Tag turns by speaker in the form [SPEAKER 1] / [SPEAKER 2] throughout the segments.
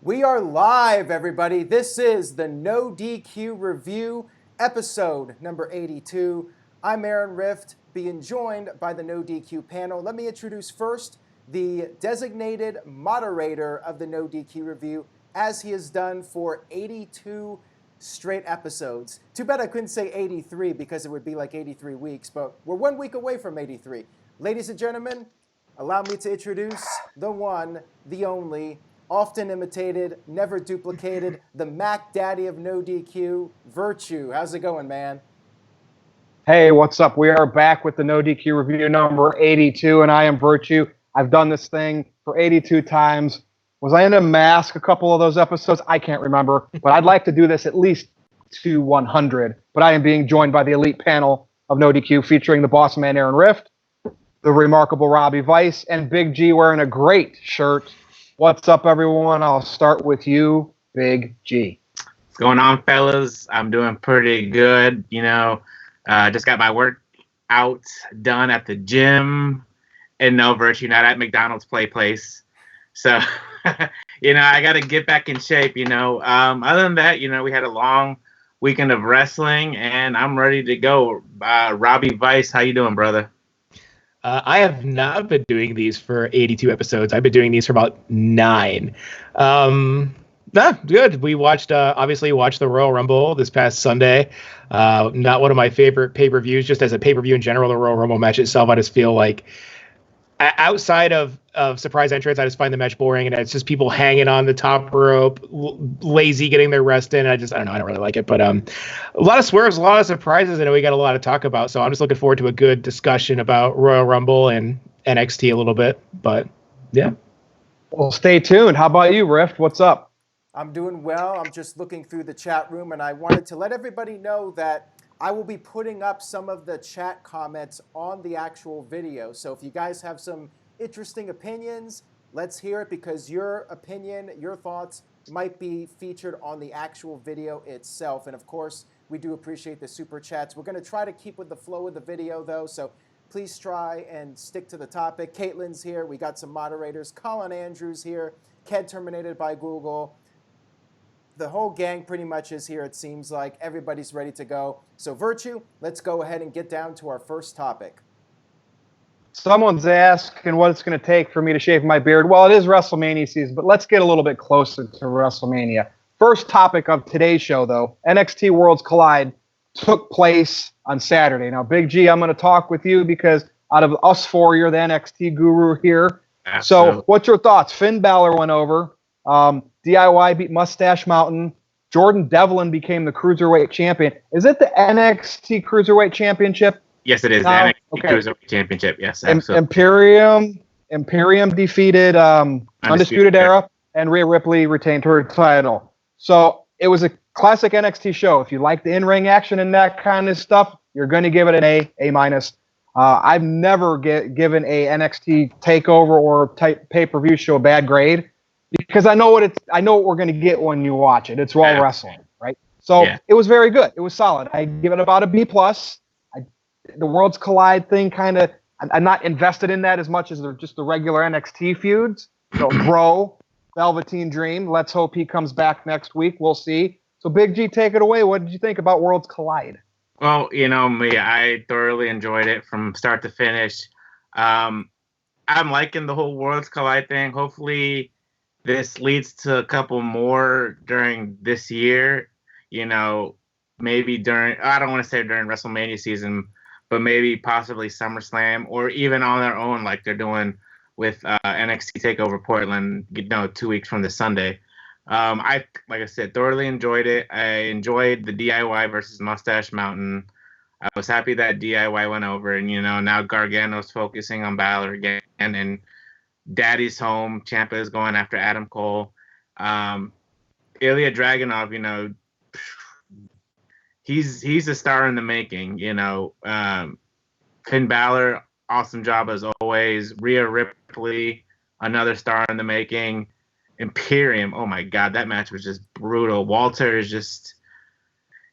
[SPEAKER 1] We are live, everybody. This is the No DQ Review, episode number 82. I'm Aaron Rift, being joined by the No DQ panel. Let me introduce first the designated moderator of the No DQ Review, as he has done for 82 straight episodes. Too bad I couldn't say 83 because it would be like 83 weeks, but we're 1 week away from 83. Ladies and gentlemen, allow me to introduce the one, the only, often imitated, never duplicated, the Mac Daddy of No DQ, Virtue. How's it going, man?
[SPEAKER 2] Hey, what's up? We are back with the No DQ Review number 82, and I am Virtue. I've done this thing for 82 times. Was I in a mask a couple of those episodes? I can't remember, but I'd like to do this at least to 100. But I am being joined by the elite panel of No DQ, featuring the boss man Aaron Rift, the remarkable Robbie Vice, and Big G wearing a great shirt. What's up, everyone? I'll start with you, Big G.
[SPEAKER 3] What's going on, fellas? I'm doing pretty good. Just got my workout done at the gym. And no, Virtue, not at McDonald's Play Place. So, I got to get back in shape, Other than that, we had a long weekend of wrestling, and I'm ready to go. Robbie Vice, how you doing, brother?
[SPEAKER 4] I have not been doing these for 82 episodes. I've been doing these for about 9. Good. We obviously watched the Royal Rumble this past Sunday. Not one of my favorite pay-per-views, just as a pay-per-view in general, the Royal Rumble match itself, I just feel like outside of surprise entrance, I just find the match boring, and it's just people hanging on the top rope, lazy, getting their rest in. I don't know. I don't really like it, but a lot of swerves, a lot of surprises, and we got a lot to talk about. So I'm just looking forward to a good discussion about Royal Rumble and NXT a little bit. But yeah.
[SPEAKER 2] Well, stay tuned. How about you, Rift? What's up?
[SPEAKER 1] I'm doing well. I'm just looking through the chat room, and I wanted to let everybody know that I will be putting up some of the chat comments on the actual video. So if you guys have some interesting opinions, let's hear it, because your opinion, your thoughts might be featured on the actual video itself. And of course, we do appreciate the super chats. We're going to try to keep with the flow of the video, though, so please try and stick to the topic. Caitlin's here. We got some moderators. Colin Andrews here. Ked terminated by Google. The whole gang pretty much is here, it seems like. Everybody's ready to go. So, Virtue, let's go ahead and get down to our first topic.
[SPEAKER 2] Someone's asking what it's going to take for me to shave my beard. Well, it is WrestleMania season, but let's get a little bit closer to WrestleMania. First topic of today's show, though, NXT Worlds Collide took place on Saturday. Now, Big G, I'm going to talk with you because out of us four, you're the NXT guru here.
[SPEAKER 3] Absolutely.
[SPEAKER 2] So, what's your thoughts? Finn Balor went over. DIY beat Mustache Mountain. Jordan Devlin became the Cruiserweight Champion. Is it the NXT Cruiserweight Championship?
[SPEAKER 3] Yes, it is.
[SPEAKER 2] Now,
[SPEAKER 3] The NXT Cruiserweight Championship. Yes,
[SPEAKER 2] absolutely. Imperium defeated Undisputed Era, and Rhea Ripley retained her title. So it was a classic NXT show. If you like the in-ring action and that kind of stuff, you're going to give it an A-. I've never given a NXT takeover or type pay-per-view show a bad grade, because I know what we're going to get when you watch it. It's Raw wrestling, right? So It was very good. It was solid. I give it about a B+. The Worlds Collide thing I'm not invested in that as much as just the regular NXT feuds. So Bro, Velveteen Dream. Let's hope he comes back next week. We'll see. So Big G, take it away. What did you think about Worlds Collide?
[SPEAKER 3] Well, me, I thoroughly enjoyed it from start to finish. I'm liking the whole Worlds Collide thing. Hopefully this leads to a couple more during this year, maybe I don't want to say during WrestleMania season, but maybe possibly SummerSlam, or even on their own, like they're doing with NXT TakeOver Portland, 2 weeks from this Sunday. Like I said, thoroughly enjoyed it. I enjoyed the DIY versus Mustache Mountain. I was happy that DIY went over, and now Gargano's focusing on Balor again, and Daddy's home. Ciampa is going after Adam Cole. Ilya Dragunov, he's a star in the making. Finn Balor, awesome job as always. Rhea Ripley, another star in the making. Imperium, oh my God, that match was just brutal. Walter is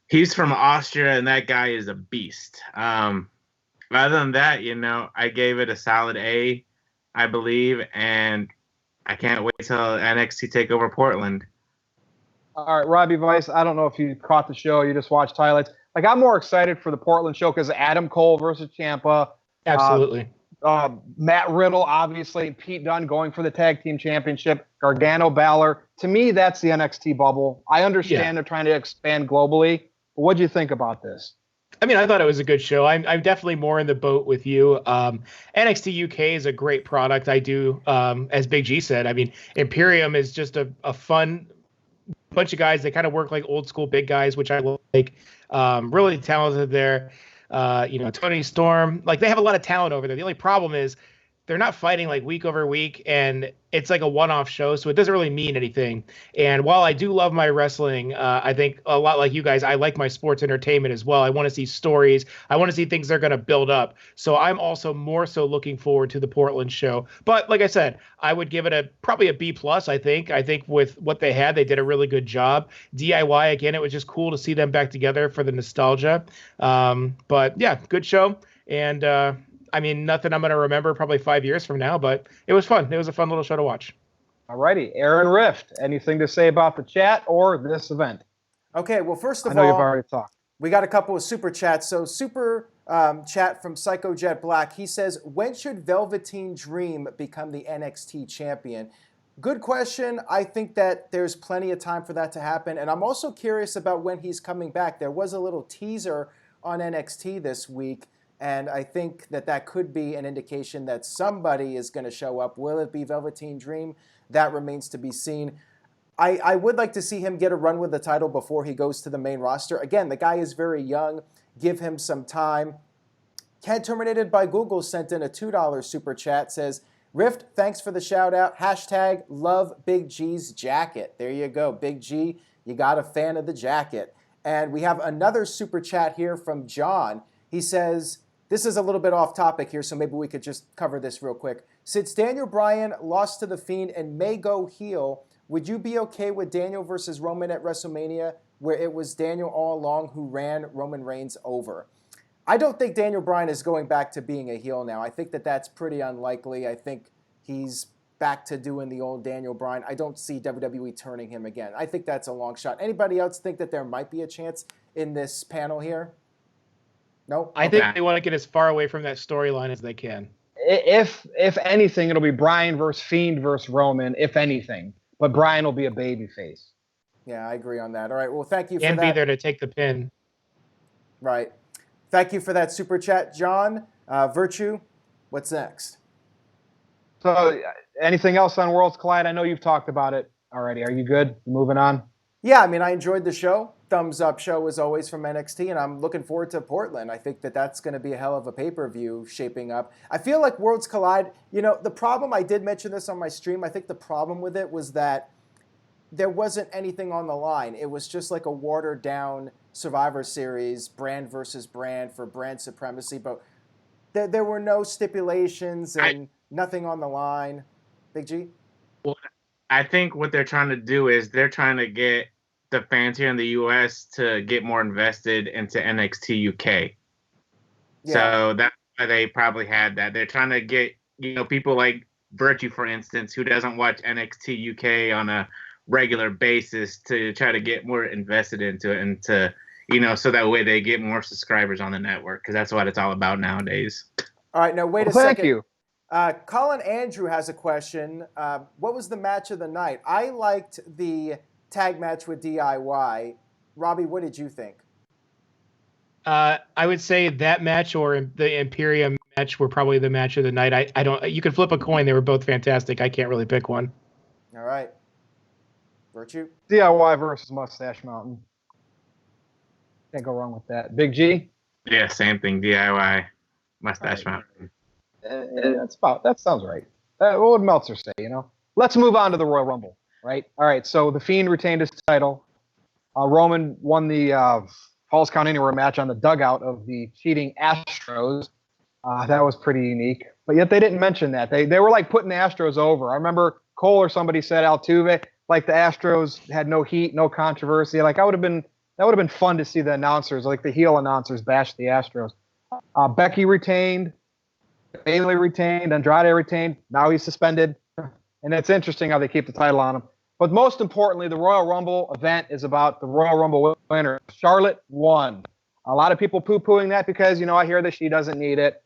[SPEAKER 3] he's from Austria, and that guy is a beast. Other than that, I gave it a solid A, I believe, and I can't wait till NXT take over Portland.
[SPEAKER 2] All right, Robbie Vice, I don't know if you caught the show, you just watched highlights. Like, I'm more excited for the Portland show because Adam Cole versus Ciampa.
[SPEAKER 4] Absolutely.
[SPEAKER 2] Matt Riddle, obviously, Pete Dunne going for the tag team championship, Gargano, Balor. To me, that's the NXT bubble. I understand they're trying to expand globally, but what do you think about this?
[SPEAKER 4] I mean, I thought it was a good show. I'm definitely more in the boat with you. NXT UK is a great product. I do, as Big G said, I mean, Imperium is just a fun bunch of guys. They kind of work like old school big guys, which I like. Really talented there. Tony Storm, like they have a lot of talent over there. The only problem is they're not fighting like week over week, and it's like a one-off show, so it doesn't really mean anything. And while I do love my wrestling, I think a lot like you guys, I like my sports entertainment as well. I want to see stories. I want to see things they're going to build up. So I'm also more so looking forward to the Portland show. But like I said, I would give it probably a B+, I think. I think with what they had, they did a really good job. DIY, again, it was just cool to see them back together for the nostalgia. But yeah, good show. And I mean, nothing I'm going to remember probably 5 years from now, but it was fun. It was a fun little show to watch.
[SPEAKER 2] All righty. Aaron Rift, anything to say about the chat or this event?
[SPEAKER 1] Okay, well, first of
[SPEAKER 2] I know
[SPEAKER 1] all,
[SPEAKER 2] you've already talked.
[SPEAKER 1] We got a couple of super chats. So super chat from Psycho Jet Black. He says, when should Velveteen Dream become the NXT champion? Good question. I think that there's plenty of time for that to happen. And I'm also curious about when he's coming back. There was a little teaser on NXT this week. And I think that could be an indication that somebody is going to show up. Will it be Velveteen Dream? That remains to be seen. I would like to see him get a run with the title before he goes to the main roster. Again, the guy is very young. Give him some time. Ken Terminated by Google sent in a $2 super chat. Says, Rift, thanks for the shout out. Hashtag love Big G's jacket. There you go. Big G, you got a fan of the jacket. And we have another super chat here from John. He says, this is a little bit off topic here, so maybe we could just cover this real quick. Since Daniel Bryan lost to The Fiend and may go heel, would you be okay with Daniel versus Roman at WrestleMania, where it was Daniel all along who ran Roman Reigns over? I don't think Daniel Bryan is going back to being a heel now. I think that's pretty unlikely. I think he's back to doing the old Daniel Bryan. I don't see WWE turning him again. I think that's a long shot. Anybody else think that there might be a chance in this panel here? No?
[SPEAKER 4] I think they want to get as far away from that storyline as they can.
[SPEAKER 2] If anything, it'll be Bryan versus Fiend versus Roman, if anything. But Bryan will be a babyface.
[SPEAKER 1] Yeah, I agree on that. All right, well, thank you for that.
[SPEAKER 4] And be there to take the pin.
[SPEAKER 1] Right. Thank you for that super chat, John. Virtue, what's next?
[SPEAKER 2] So, anything else on Worlds Collide? I know you've talked about it already. Are you good? Moving on?
[SPEAKER 1] Yeah, I mean, I enjoyed the show. Thumbs up show as always from NXT, and I'm looking forward to Portland. I think that's going to be a hell of a pay-per-view shaping up. I feel like Worlds Collide, the problem, I did mention this on my stream, I think the problem with it was that there wasn't anything on the line. It was just like a watered-down Survivor Series, brand versus brand for brand supremacy, but there were no stipulations and nothing on the line. Big G?
[SPEAKER 3] Well, I think what they're trying to do is they're trying to get the fans here in the U.S. to get more invested into NXT UK. Yeah. So that's why they probably had that. They're trying to get, people like Virtue, for instance, who doesn't watch NXT UK on a regular basis, to try to get more invested into it and to, so that way they get more subscribers on the network, because that's what it's all about nowadays.
[SPEAKER 1] All right, now wait a second.
[SPEAKER 2] Thank you.
[SPEAKER 1] Colin Andrew has a question. What was the match of the night? I liked the tag match with DIY. Robbie, what did you think?
[SPEAKER 4] I would say that match or the Imperium match were probably the match of the night. I don't. You could flip a coin. They were both fantastic. I can't really pick one.
[SPEAKER 1] All right. Virtue?
[SPEAKER 2] DIY versus Mustache Mountain. Can't go wrong with that. Big G?
[SPEAKER 3] Yeah, same thing. DIY, Mustache Mountain.
[SPEAKER 2] That sounds right. What would Meltzer say, Let's move on to the Royal Rumble, right? All right, so The Fiend retained his title. Roman won the Falls Count Anywhere match on the dugout of the cheating Astros. That was pretty unique. But yet they didn't mention that. They were like putting the Astros over. I remember Cole or somebody said Altuve, like the Astros had no heat, no controversy. Like that would have been fun to see the announcers, like the heel announcers, bash the Astros. Becky retained. Bailey retained, Andrade retained. Now he's suspended. and it's interesting how they keep the title on them. But most importantly, the Royal Rumble event is about the Royal Rumble winner. Charlotte won. A lot of people poo-pooing that because, I hear that she doesn't need it.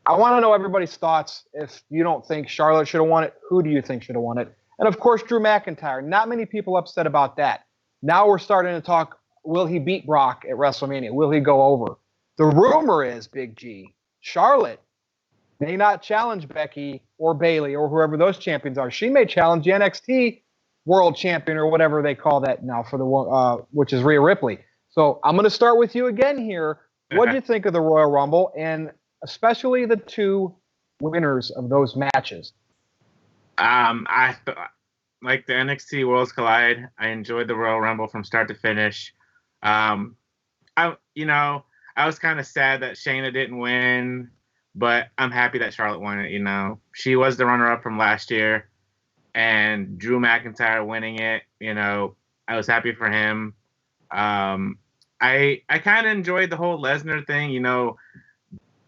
[SPEAKER 2] I want to know everybody's thoughts. If you don't think Charlotte should have won it, who do you think should have won it? And, of course, Drew McIntyre. Not many people upset about that. Now we're starting to talk, will he beat Brock at WrestleMania? Will he go over? The rumor is, Big G, Charlotte may not challenge Becky or Bayley or whoever those champions are. She may challenge the NXT World Champion or whatever they call that now for the which is Rhea Ripley. So I'm going to start with you again here. What do you think of the Royal Rumble, and especially the two winners of those matches?
[SPEAKER 3] I like the NXT Worlds Collide. I enjoyed the Royal Rumble from start to finish. I was kind of sad that Shayna didn't win, but I'm happy that Charlotte won it. She was the runner-up from last year, and Drew McIntyre winning it, I was happy for him. I kind of enjoyed the whole Lesnar thing,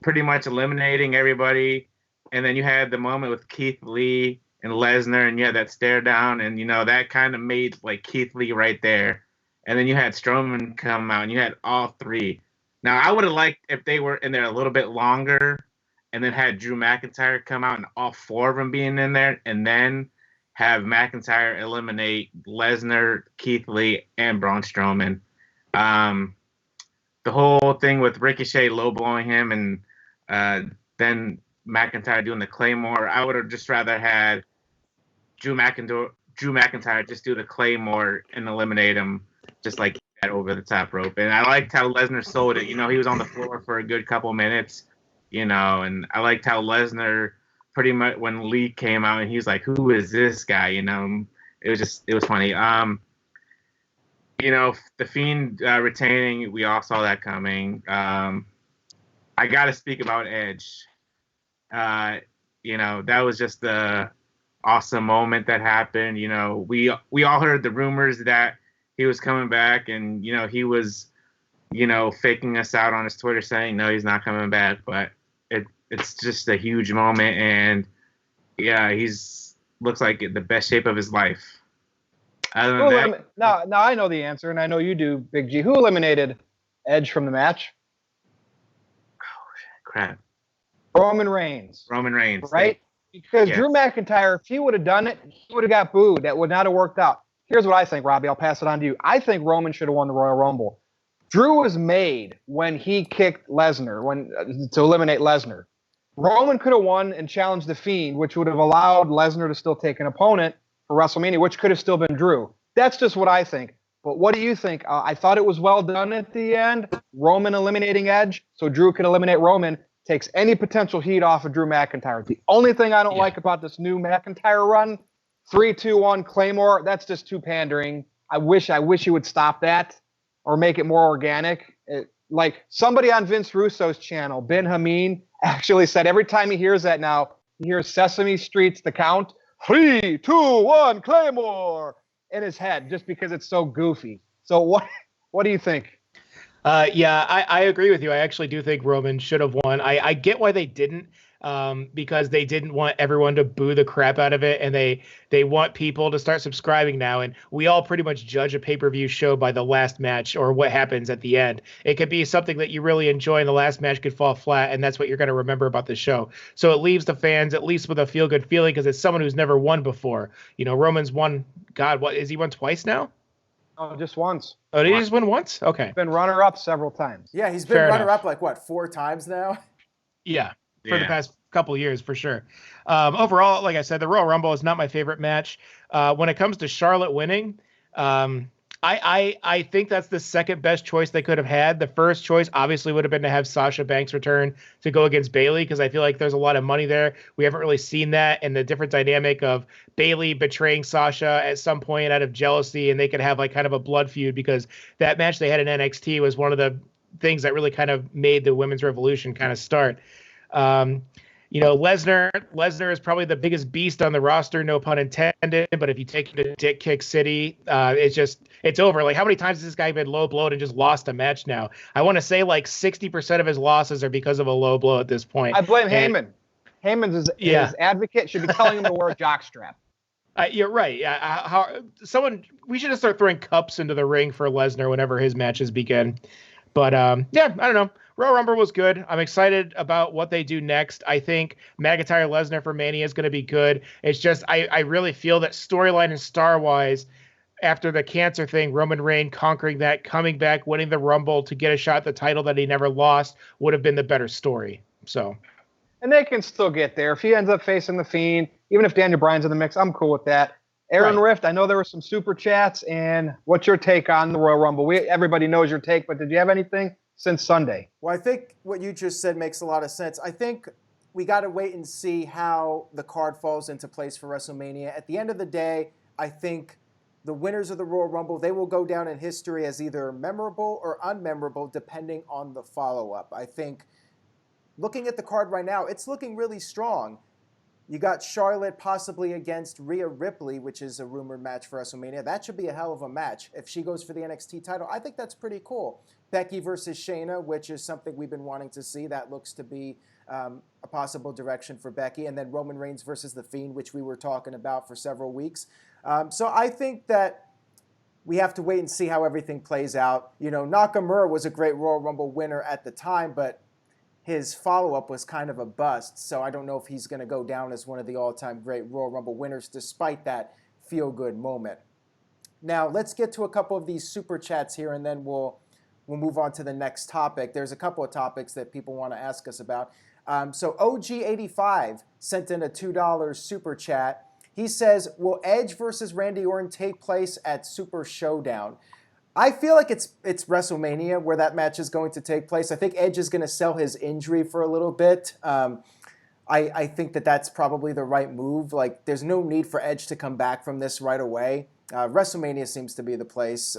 [SPEAKER 3] pretty much eliminating everybody. And then you had the moment with Keith Lee and Lesnar, and you had that stare down, and, that kind of made, Keith Lee right there. And then you had Strowman come out, and you had all three. Now, I would have liked if they were in there a little bit longer and then had Drew McIntyre come out and all four of them being in there, and then have McIntyre eliminate Lesnar, Keith Lee, and Braun Strowman. The whole thing with Ricochet low-blowing him and then McIntyre doing the Claymore, I would have just rather had Drew McIntyre just do the Claymore and eliminate him just like that over the top rope. And I liked how Lesnar sold it. He was on the floor for a good couple minutes, and I liked how Lesnar pretty much when Lee came out and he was like, who is this guy? It was funny. The Fiend retaining, we all saw that coming. I got to speak about Edge. That was just the awesome moment that happened. We all heard the rumors that he was coming back, and, he was, faking us out on his Twitter saying, no, he's not coming back. But it's just a huge moment, and yeah, looks like the best shape of his life. Other than that,
[SPEAKER 2] now I know the answer, and I know you do, Big G. Who eliminated Edge from the match?
[SPEAKER 3] Oh, crap.
[SPEAKER 2] Roman Reigns. Right? Because yes. Drew McIntyre, if he would have done it, he would have got booed. That would not have worked out. Here's what I think, Robbie. I'll pass it on to you. I think Roman should have won the Royal Rumble. Drew was made when he kicked Lesnar, to eliminate Lesnar. Roman could have won and challenged The Fiend, which would have allowed Lesnar to still take an opponent for WrestleMania, which could have still been Drew. That's just what I think. But what do you think? I thought it was well done at the end. Roman eliminating Edge, so Drew could eliminate Roman, takes any potential heat off of Drew McIntyre. The only thing I don't like about this new McIntyre run, 3-2-1 Claymore, that's just too pandering. I wish he would stop that or make it more organic. Like somebody on Vince Russo's channel, Ben Hameen, actually said every time he hears that now, he hears Sesame Street's The Count, 3, 2, 1 Claymore in his head, just because it's so goofy. So what do you think?
[SPEAKER 4] I agree with you. I actually do think Roman should have won. I get why they didn't, because they didn't want everyone to boo the crap out of it, and they want people to start subscribing now. And we all pretty much judge a pay-per-view show by the last match or what happens at the end. It could be something that you really enjoy, and the last match could fall flat, and that's what you're going to remember about the show. So it leaves the fans at least with a feel-good feeling, because it's someone who's never won before. Roman's won. God, what is he won twice now?
[SPEAKER 2] Oh, just once.
[SPEAKER 4] Oh, did he just win once? Okay.
[SPEAKER 2] Been runner-up several times.
[SPEAKER 1] Yeah, he's been runner-up 4 times now?
[SPEAKER 4] Yeah, for the past couple of years, for sure. Overall, like I said, the Royal Rumble is not my favorite match. When it comes to Charlotte winning, I think that's the second best choice they could have had. The first choice obviously would have been to have Sasha Banks return to go against Bayley, because I feel like there's a lot of money there. We haven't really seen that, and the different dynamic of Bayley betraying Sasha at some point out of jealousy, and they could have kind of a blood feud, because that match they had in NXT was one of the things that really kind of made the women's revolution kind of start. Lesnar is probably the biggest beast on the roster, no pun intended. But if you take him to Dick Kick City, it's over. Like, how many times has this guy been low blowed and just lost a match now? I want to say 60% of his losses are because of a low blow at this point.
[SPEAKER 2] I blame Heyman. Heyman's his advocate should be telling him to wear a jockstrap.
[SPEAKER 4] You're right. We should just start throwing cups into the ring for Lesnar whenever his matches begin. But yeah, I don't know. Royal Rumble was good. I'm excited about what they do next. I think McIntyre Lesnar for Mania is going to be good. It's just I really feel that storyline and star wise, after the cancer thing, Roman Reigns conquering that, coming back, winning the Rumble to get a shot at the title that he never lost would have been the better story. So.
[SPEAKER 2] And they can still get there. If he ends up facing The Fiend, even if Daniel Bryan's in the mix, I'm cool with that. Aaron Rift, I know there were some super chats, and what's your take on the Royal Rumble? Everybody knows your take, but did you have anything since Sunday?
[SPEAKER 1] Well, I think what you just said makes a lot of sense. I think we got to wait and see how the card falls into place for WrestleMania. At the end of the day, I think the winners of the Royal Rumble, they will go down in history as either memorable or unmemorable, depending on the follow-up. I think looking at the card right now, it's looking really strong. You got Charlotte possibly against Rhea Ripley, which is a rumored match for WrestleMania. That should be a hell of a match. If she goes for the NXT title, I think that's pretty cool. Becky versus Shayna, which is something we've been wanting to see. That looks to be a possible direction for Becky. And then Roman Reigns versus The Fiend, which we were talking about for several weeks. So I think that we have to wait and see how everything plays out. You know, Nakamura was a great Royal Rumble winner at the time, but his follow-up was kind of a bust, so I don't know if he's going to go down as one of the all-time great Royal Rumble winners despite that feel-good moment. Now, let's get to a couple of these super chats here, and then we'll move on to the next topic. There's a couple of topics that people want to ask us about. So OG85 sent in a $2 super chat. He says, will Edge versus Randy Orton take place at Super Showdown? I feel like it's WrestleMania where that match is going to take place. I think Edge is going to sell his injury for a little bit. I think that's probably the right move. Like, there's no need for Edge to come back from this right away. WrestleMania seems to be the place.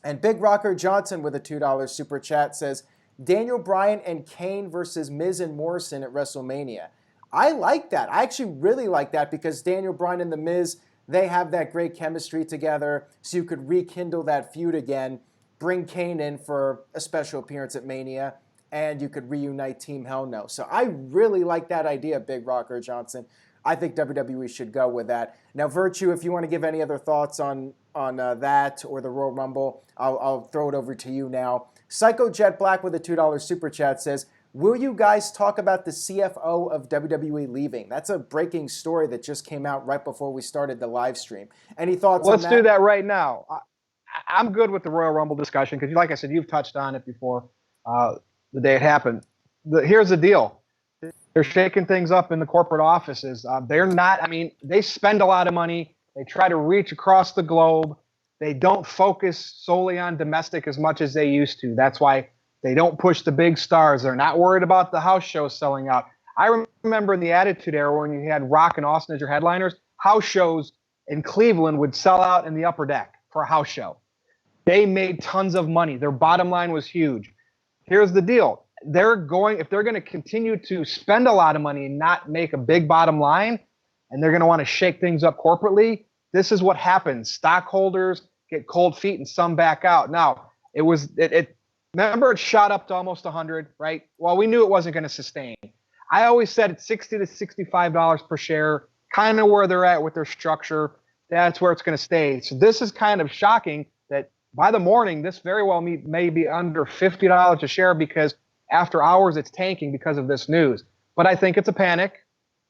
[SPEAKER 1] And Big Rocker Johnson with a $2 super chat says, Daniel Bryan and Kane versus Miz and Morrison at WrestleMania. I like that. I actually really like that because Daniel Bryan and The Miz, they have that great chemistry together, so you could rekindle that feud again, bring Kane in for a special appearance at Mania, and you could reunite Team Hell No. So I really like that idea, Big Rocker Johnson. I think WWE should go with that. Now, Virtue, if you want to give any other thoughts on that or the Royal Rumble, I'll throw it over to you now. Psycho Jet Black with a $2 super chat says, will you guys talk about the CFO of WWE leaving? That's a breaking story that just came out right before we started the live stream. Any thoughts on that?
[SPEAKER 2] Let's do that right now. I'm good with the Royal Rumble discussion because, like I said, you've touched on it before the day it happened. Here's the deal. They're shaking things up in the corporate offices. They're not, they spend a lot of money. They try to reach across the globe. They don't focus solely on domestic as much as they used to. That's why they don't push the big stars. They're not worried about the house shows selling out. I remember in the Attitude Era when you had Rock and Austin as your headliners, house shows in Cleveland would sell out in the upper deck for a house show. They made tons of money. Their bottom line was huge. Here's the deal. If they're going to continue to spend a lot of money and not make a big bottom line, and they're going to want to shake things up corporately, this is what happens. Stockholders get cold feet and some back out. Now, remember, it shot up to almost 100, right? Well, we knew it wasn't going to sustain. I always said it's $60 to $65 per share, kind of where they're at with their structure. That's where it's going to stay. So this is kind of shocking that by the morning, this very well may be under $50 a share because after hours it's tanking because of this news. But I think it's a panic,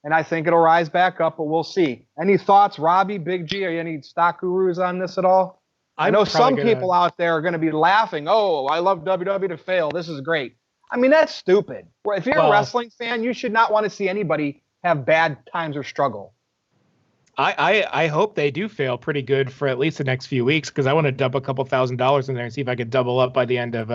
[SPEAKER 2] and I think it'll rise back up, but we'll see. Any thoughts, Robbie, Big G, are you any stock gurus on this at all? I know some people out there are going to be laughing. Oh, I love WWE to fail. This is great. That's stupid. If you're a wrestling fan, you should not want to see anybody have bad times or struggle.
[SPEAKER 4] I hope they do fail pretty good for at least the next few weeks because I want to dump a couple $1,000s in there and see if I could double up by the end of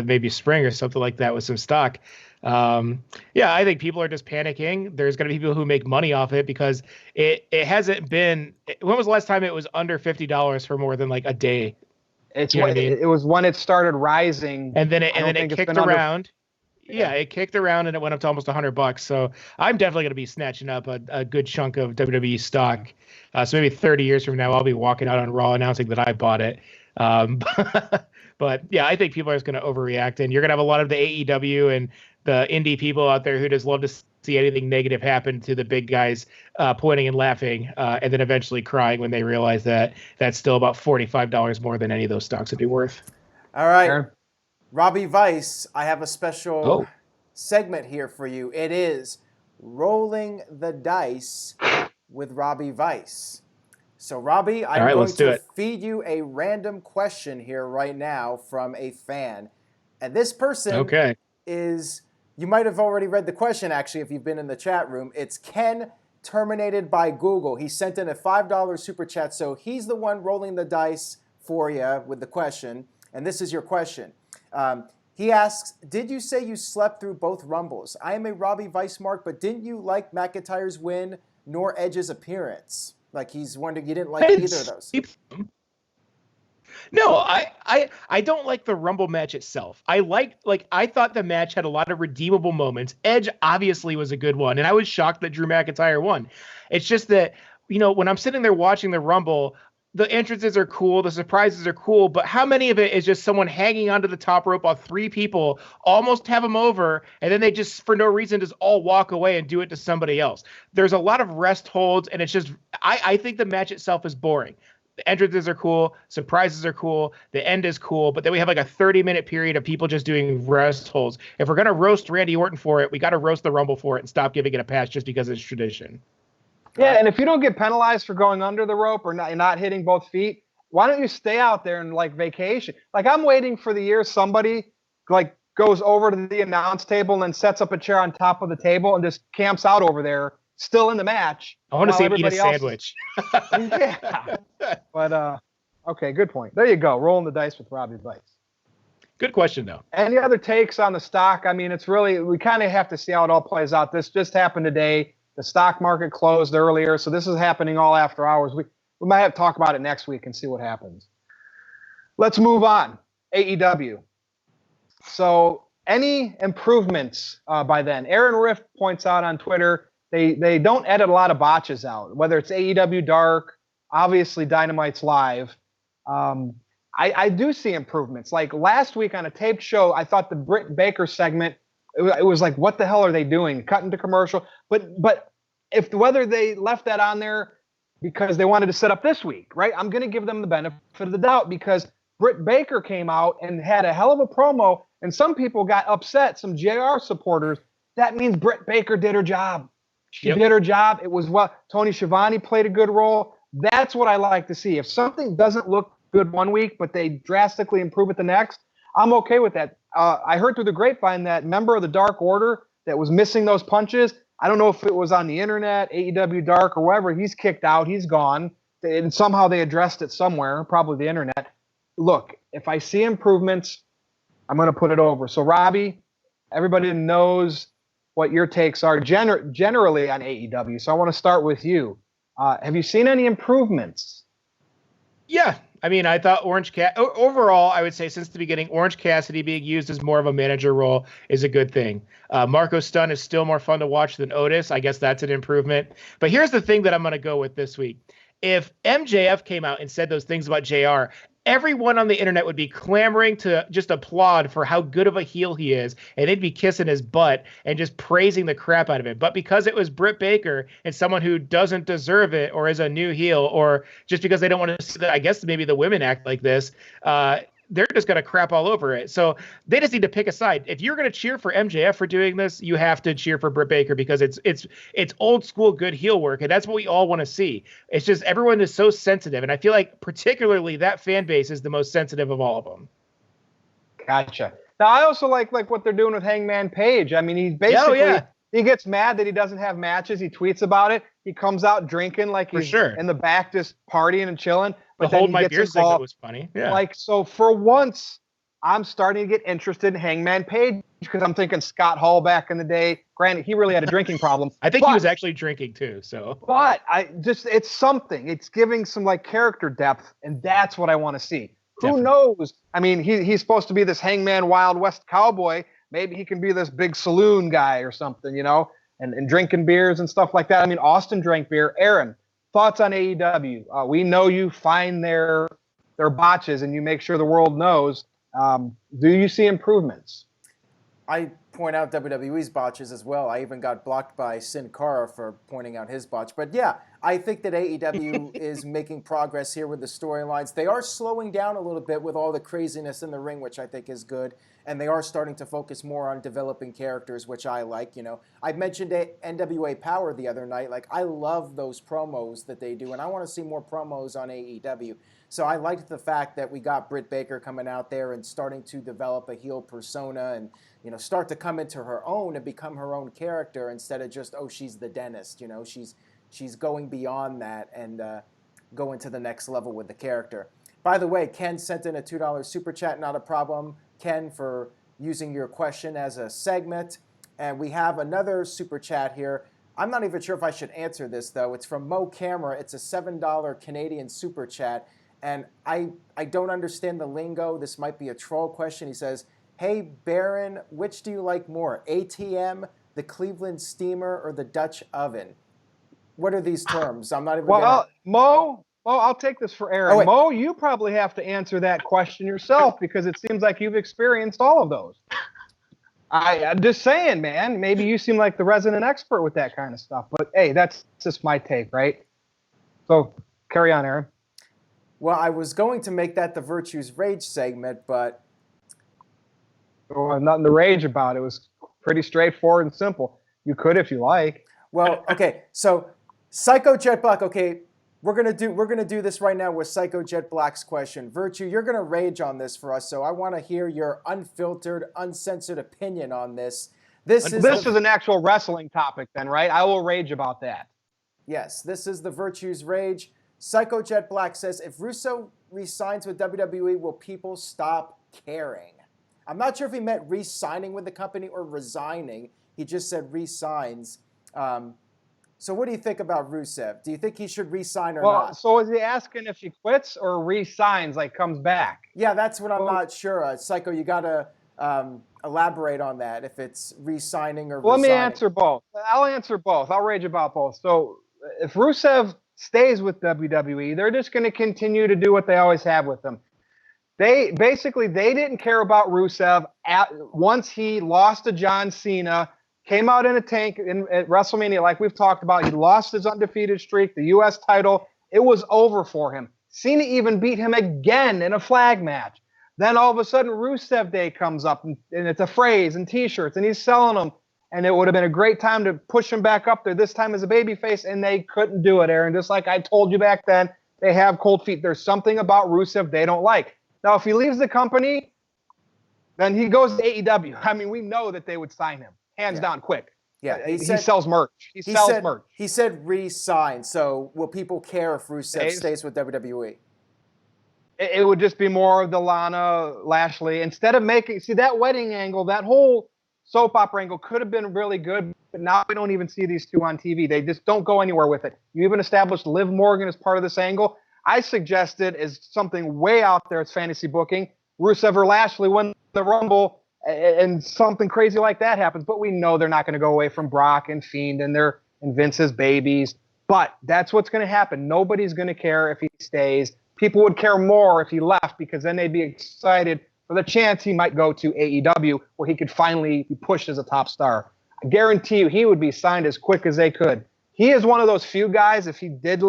[SPEAKER 4] maybe spring or something like that with some stock. I think people are just panicking. There's going to be people who make money off it because it hasn't been. When was the last time it was under $50 for more than like a day?
[SPEAKER 2] It was when it started rising,
[SPEAKER 4] and then it kicked around. Yeah, it kicked around and it went up to almost $100. So I'm definitely going to be snatching up a good chunk of WWE stock. So maybe 30 years from now, I'll be walking out on Raw announcing that I bought it. But yeah, I think people are just going to overreact, and you're going to have a lot of the AEW and the indie people out there who just love to see anything negative happen to the big guys pointing and laughing, and then eventually crying when they realize that that's still about $45 more than any of those stocks would be worth.
[SPEAKER 1] All right.
[SPEAKER 2] Aaron?
[SPEAKER 1] Robbie Vice, I have a special
[SPEAKER 4] Oh.
[SPEAKER 1] segment here for you. It is Rolling the Dice with Robbie Vice. So, Robbie, I'm
[SPEAKER 4] right,
[SPEAKER 1] going
[SPEAKER 4] let's do
[SPEAKER 1] to
[SPEAKER 4] it.
[SPEAKER 1] feed you a random question here right now from a fan. And this person is, you might have already read the question, actually, if you've been in the chat room. It's Ken, terminated by Google. He sent in a $5 super chat, so he's the one rolling the dice for you with the question. And this is your question. He asks, did you say you slept through both Rumbles? I am a Robbie Vice mark, but didn't you like McIntyre's win nor Edge's appearance? Like, he's wondering, you didn't like either of those.
[SPEAKER 4] No, I don't like the Rumble match itself. I thought the match had a lot of redeemable moments. Edge obviously was a good one, and I was shocked that Drew McIntyre won. It's just that, when I'm sitting there watching the Rumble, the entrances are cool, the surprises are cool, but how many of it is just someone hanging onto the top rope while three people almost have them over, and then they just, for no reason, just all walk away and do it to somebody else? There's a lot of rest holds, and it's just, I think the match itself is boring. The entrances are cool, surprises are cool, the end is cool, but then we have like a 30-minute period of people just doing rest holds. If we're going to roast Randy Orton for it, we got to roast the Rumble for it and stop giving it a pass just because it's tradition.
[SPEAKER 2] Yeah, and if you don't get penalized for going under the rope or not hitting both feet, why don't you stay out there and vacation? Like, I'm waiting for the year somebody goes over to the announce table and then sets up a chair on top of the table and just camps out over there, still in the match.
[SPEAKER 4] I want to see him eat a sandwich.
[SPEAKER 2] Yeah. But okay, good point. There you go. Rolling the dice with Robbie Vice.
[SPEAKER 4] Good question, though.
[SPEAKER 2] Any other takes on the stock? I mean, it's really, we kind of have to see how it all plays out. This just happened today. The stock market closed earlier, so this is happening all after hours. We might have to talk about it next week and see what happens. Let's move on. AEW. So any improvements by then? Aaron Rift points out on Twitter, they don't edit a lot of botches out, whether it's AEW Dark, obviously Dynamite's live. I do see improvements. Like last week on a taped show, I thought the Britt Baker segment, it was like, what the hell are they doing? Cutting to commercial. But whether they left that on there because they wanted to set up this week, right? I'm going to give them the benefit of the doubt because Britt Baker came out and had a hell of a promo, and some people got upset, some JR supporters. That means Britt Baker did her job. She did her job. It was Tony Schiavone played a good role. That's what I like to see. If something doesn't look good one week, but they drastically improve it the next, I'm okay with that. I heard through the grapevine that member of the Dark Order that was missing those punches, I don't know if it was on the internet, AEW Dark, or wherever, he's kicked out, he's gone, and somehow they addressed it somewhere, probably the internet. Look, if I see improvements, I'm going to put it over. So, Robbie, everybody knows what your takes are generally on AEW, so I want to start with you. Have you seen any improvements?
[SPEAKER 4] Yeah. I mean, I thought overall, I would say since the beginning, Orange Cassidy being used as more of a manager role is a good thing. Marco Stunt is still more fun to watch than Otis. I guess that's an improvement. But here's the thing that I'm going to go with this week. If MJF came out and said those things about JR, everyone on the internet would be clamoring to just applaud for how good of a heel he is, and they'd be kissing his butt and just praising the crap out of him. But because it was Britt Baker and someone who doesn't deserve it or is a new heel, or just because they don't want to see that, I guess maybe the women act like this, they're just going to crap all over it. So they just need to pick a side. If you're going to cheer for MJF for doing this, you have to cheer for Britt Baker because it's old school good heel work, and that's what we all want to see. It's just everyone is so sensitive, and I feel like particularly that fan base is the most sensitive of all of them.
[SPEAKER 2] Gotcha. Now I also like what they're doing with Hangman Page. I mean, he's basically he gets mad that he doesn't have matches. He tweets about it. He comes out drinking like he's in the back just partying and chilling. But
[SPEAKER 4] the Hold My Beer segment was funny. Yeah.
[SPEAKER 2] So for once, I'm starting to get interested in Hangman Page because I'm thinking Scott Hall back in the day. Granted, he really had a drinking problem.
[SPEAKER 4] I think he was actually drinking too. So,
[SPEAKER 2] but it's something. It's giving some character depth, and that's what I want to see. Definitely. Who knows? I mean, he's supposed to be this Hangman Wild West cowboy. Maybe he can be this big saloon guy or something, and drinking beers and stuff like that. I mean, Austin drank beer. Aaron, thoughts on AEW? We know you find their botches and you make sure the world knows. Do you see improvements?
[SPEAKER 1] I point out WWE's botches as well. I even got blocked by Sin Cara for pointing out his botch. But yeah, I think that AEW is making progress here with the storylines. They are slowing down a little bit with all the craziness in the ring, which I think is good. And they are starting to focus more on developing characters, which I like. You know, I mentioned NWA Power the other night. Like, I love those promos that they do, and I want to see more promos on AEW. So I liked the fact that we got Britt Baker coming out there and starting to develop a heel persona and, you know, start to come into her own and become her own character instead of just, oh, she's the dentist. You know, she's going beyond that and going to the next level with the character. By the way, Ken sent in a $2 super chat. Not a problem, Ken, for using your question as a segment. And we have another super chat here. I'm not even sure if I should answer this, though. It's from Mo Camera. It's a $7 Canadian super chat. And I don't understand the lingo. This might be a troll question. He says, hey, Baron, which do you like more, ATM, the Cleveland Steamer, or the Dutch Oven? What are these terms? I'm not even
[SPEAKER 2] Mo, I'll take this for Aaron.
[SPEAKER 1] Oh,
[SPEAKER 2] Mo, you probably have to answer that question yourself because it seems like you've experienced all of those. I'm just saying, man, maybe you seem like the resident expert with that kind of stuff. But, hey, that's just my take, right? So carry on, Aaron.
[SPEAKER 1] Well, I was going to make that the Virtues Rage segment, but...
[SPEAKER 2] Well, nothing to rage about. It was pretty straightforward and simple. You could if you like.
[SPEAKER 1] Well, okay, so Psycho Jet Black, okay, we're gonna do this right now with Psycho Jet Black's question. Virtue, you're gonna rage on this for us, so I want to hear your unfiltered, uncensored opinion on this. This is
[SPEAKER 2] an actual wrestling topic then, right? I will rage about that.
[SPEAKER 1] Yes, this is the Virtues Rage. Psycho Jet Black says, if Russo re-signs with WWE, will people stop caring? I'm not sure if he meant re-signing with the company or resigning. He just said re-signs. So what do you think about Rusev? Do you think he should re-sign or not?
[SPEAKER 2] So is he asking if he quits or re-signs, like comes back?
[SPEAKER 1] Yeah, that's what I'm not sure. Psycho, you got to elaborate on that, if it's re-signing or resigning.
[SPEAKER 2] Let me answer both. I'll answer both. I'll rage about both. So if Rusev stays with WWE, they're just going to continue to do what they always have with them. They didn't care about Rusev once he lost to John Cena, came out in a tank at WrestleMania, like we've talked about. He lost his undefeated streak, the U.S. title. It was over for him. Cena even beat him again in a flag match. Then all of a sudden, Rusev Day comes up, and it's a phrase and T-shirts, and he's selling them. And it would have been a great time to push him back up there, this time as a babyface, and they couldn't do it, Aaron. Just like I told you back then, they have cold feet. There's something about Rusev they don't like. Now, if he leaves the company, then he goes to AEW. I mean, we know that they would sign him, hands down, quick.
[SPEAKER 1] Yeah,
[SPEAKER 2] he sells merch. He sells merch.
[SPEAKER 1] He said re-sign. So will people care if Rusev stays with WWE?
[SPEAKER 2] It would just be more of the Lana Lashley. Instead of see that wedding angle, that whole soap opera angle could have been really good, but now we don't even see these two on TV. They just don't go anywhere with it. You even established Liv Morgan as part of this angle. I suggested as something way out there as fantasy booking, Rusev or Lashley win the Rumble and something crazy like that happens. But we know they're not going to go away from Brock and Fiend and Vince's babies. But that's what's going to happen. Nobody's going to care if he stays. People would care more if he left because then they'd be excited for the chance he might go to AEW where he could finally be pushed as a top star. I guarantee you he would be signed as quick as they could. He is one of those few guys, if he did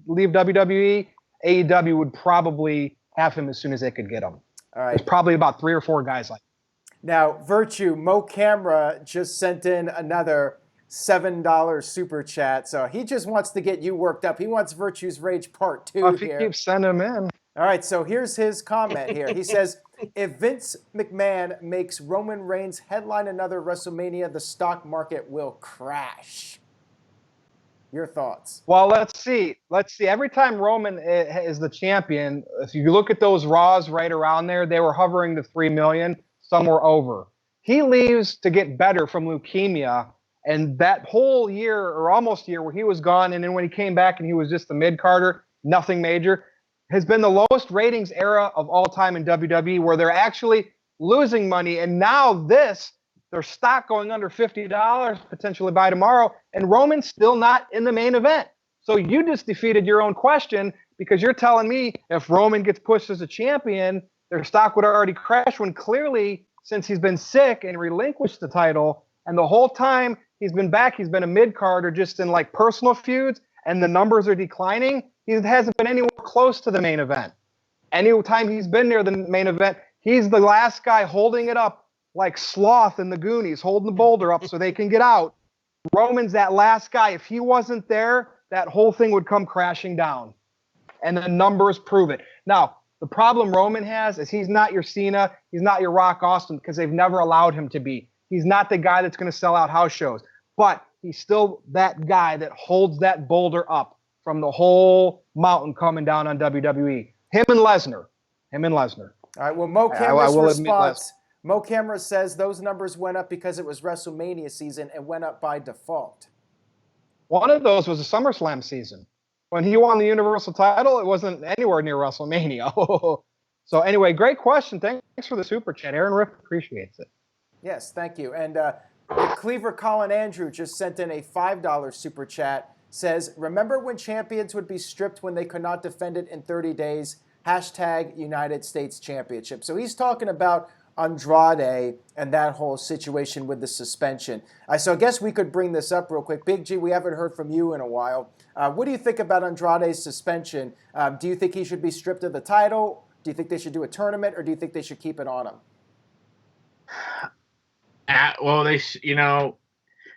[SPEAKER 2] leave WWE, AEW would probably have him as soon as they could get him.
[SPEAKER 1] All right.
[SPEAKER 2] There's probably about 3 or 4 guys like that.
[SPEAKER 1] Now, Virtue, Mo Camera just sent in another $7 super chat. So he just wants to get you worked up. He wants Virtue's Rage Part 2
[SPEAKER 2] if
[SPEAKER 1] here.
[SPEAKER 2] He keeps sending them in.
[SPEAKER 1] All right, so here's his comment here. He says, if Vince McMahon makes Roman Reigns headline another WrestleMania, the stock market will crash. Your thoughts?
[SPEAKER 2] Well, let's see. Every time Roman is the champion, if you look at those Raws right around there, they were hovering to 3 million. Some were over. He leaves to get better from leukemia, and that whole year or almost year where he was gone, and then when he came back and he was just the mid-carder, nothing major, has been the lowest ratings era of all time in WWE, where they're actually losing money. And now their stock going under $50 potentially by tomorrow, and Roman's still not in the main event. So you just defeated your own question because you're telling me if Roman gets pushed as a champion, their stock would already crash when clearly since he's been sick and relinquished the title, and the whole time he's been back, he's been a mid-card or just in like personal feuds, and the numbers are declining. He hasn't been anywhere close to the main event. Any time he's been near the main event, he's the last guy holding it up like Sloth in the Goonies, holding the boulder up so they can get out. Roman's that last guy. If he wasn't there, that whole thing would come crashing down. And the numbers prove it. Now, the problem Roman has is he's not your Cena, he's not your Rock Austin, because they've never allowed him to be. He's not the guy that's going to sell out house shows. But he's still that guy that holds that boulder up from the whole mountain coming down on WWE. Him and Lesnar. All
[SPEAKER 1] right, well, Mo Camera's response, Mo Camera says those numbers went up because it was WrestleMania season and went up by default.
[SPEAKER 2] One of those was a SummerSlam season. When he won the Universal title, it wasn't anywhere near WrestleMania. So anyway, great question. Thanks for the super chat. Aaron Riff appreciates it.
[SPEAKER 1] Yes, thank you. And Cleaver Colin Andrew just sent in a $5 super chat. Says, remember when champions would be stripped when they could not defend it in 30 days? Hashtag United States Championship. So he's talking about Andrade and that whole situation with the suspension. So I guess we could bring this up real quick. Big G, we haven't heard from you in a while. What do you think about Andrade's suspension? Do you think he should be stripped of the title? Do you think they should do a tournament, or do you think they should keep it on him?
[SPEAKER 3] Well,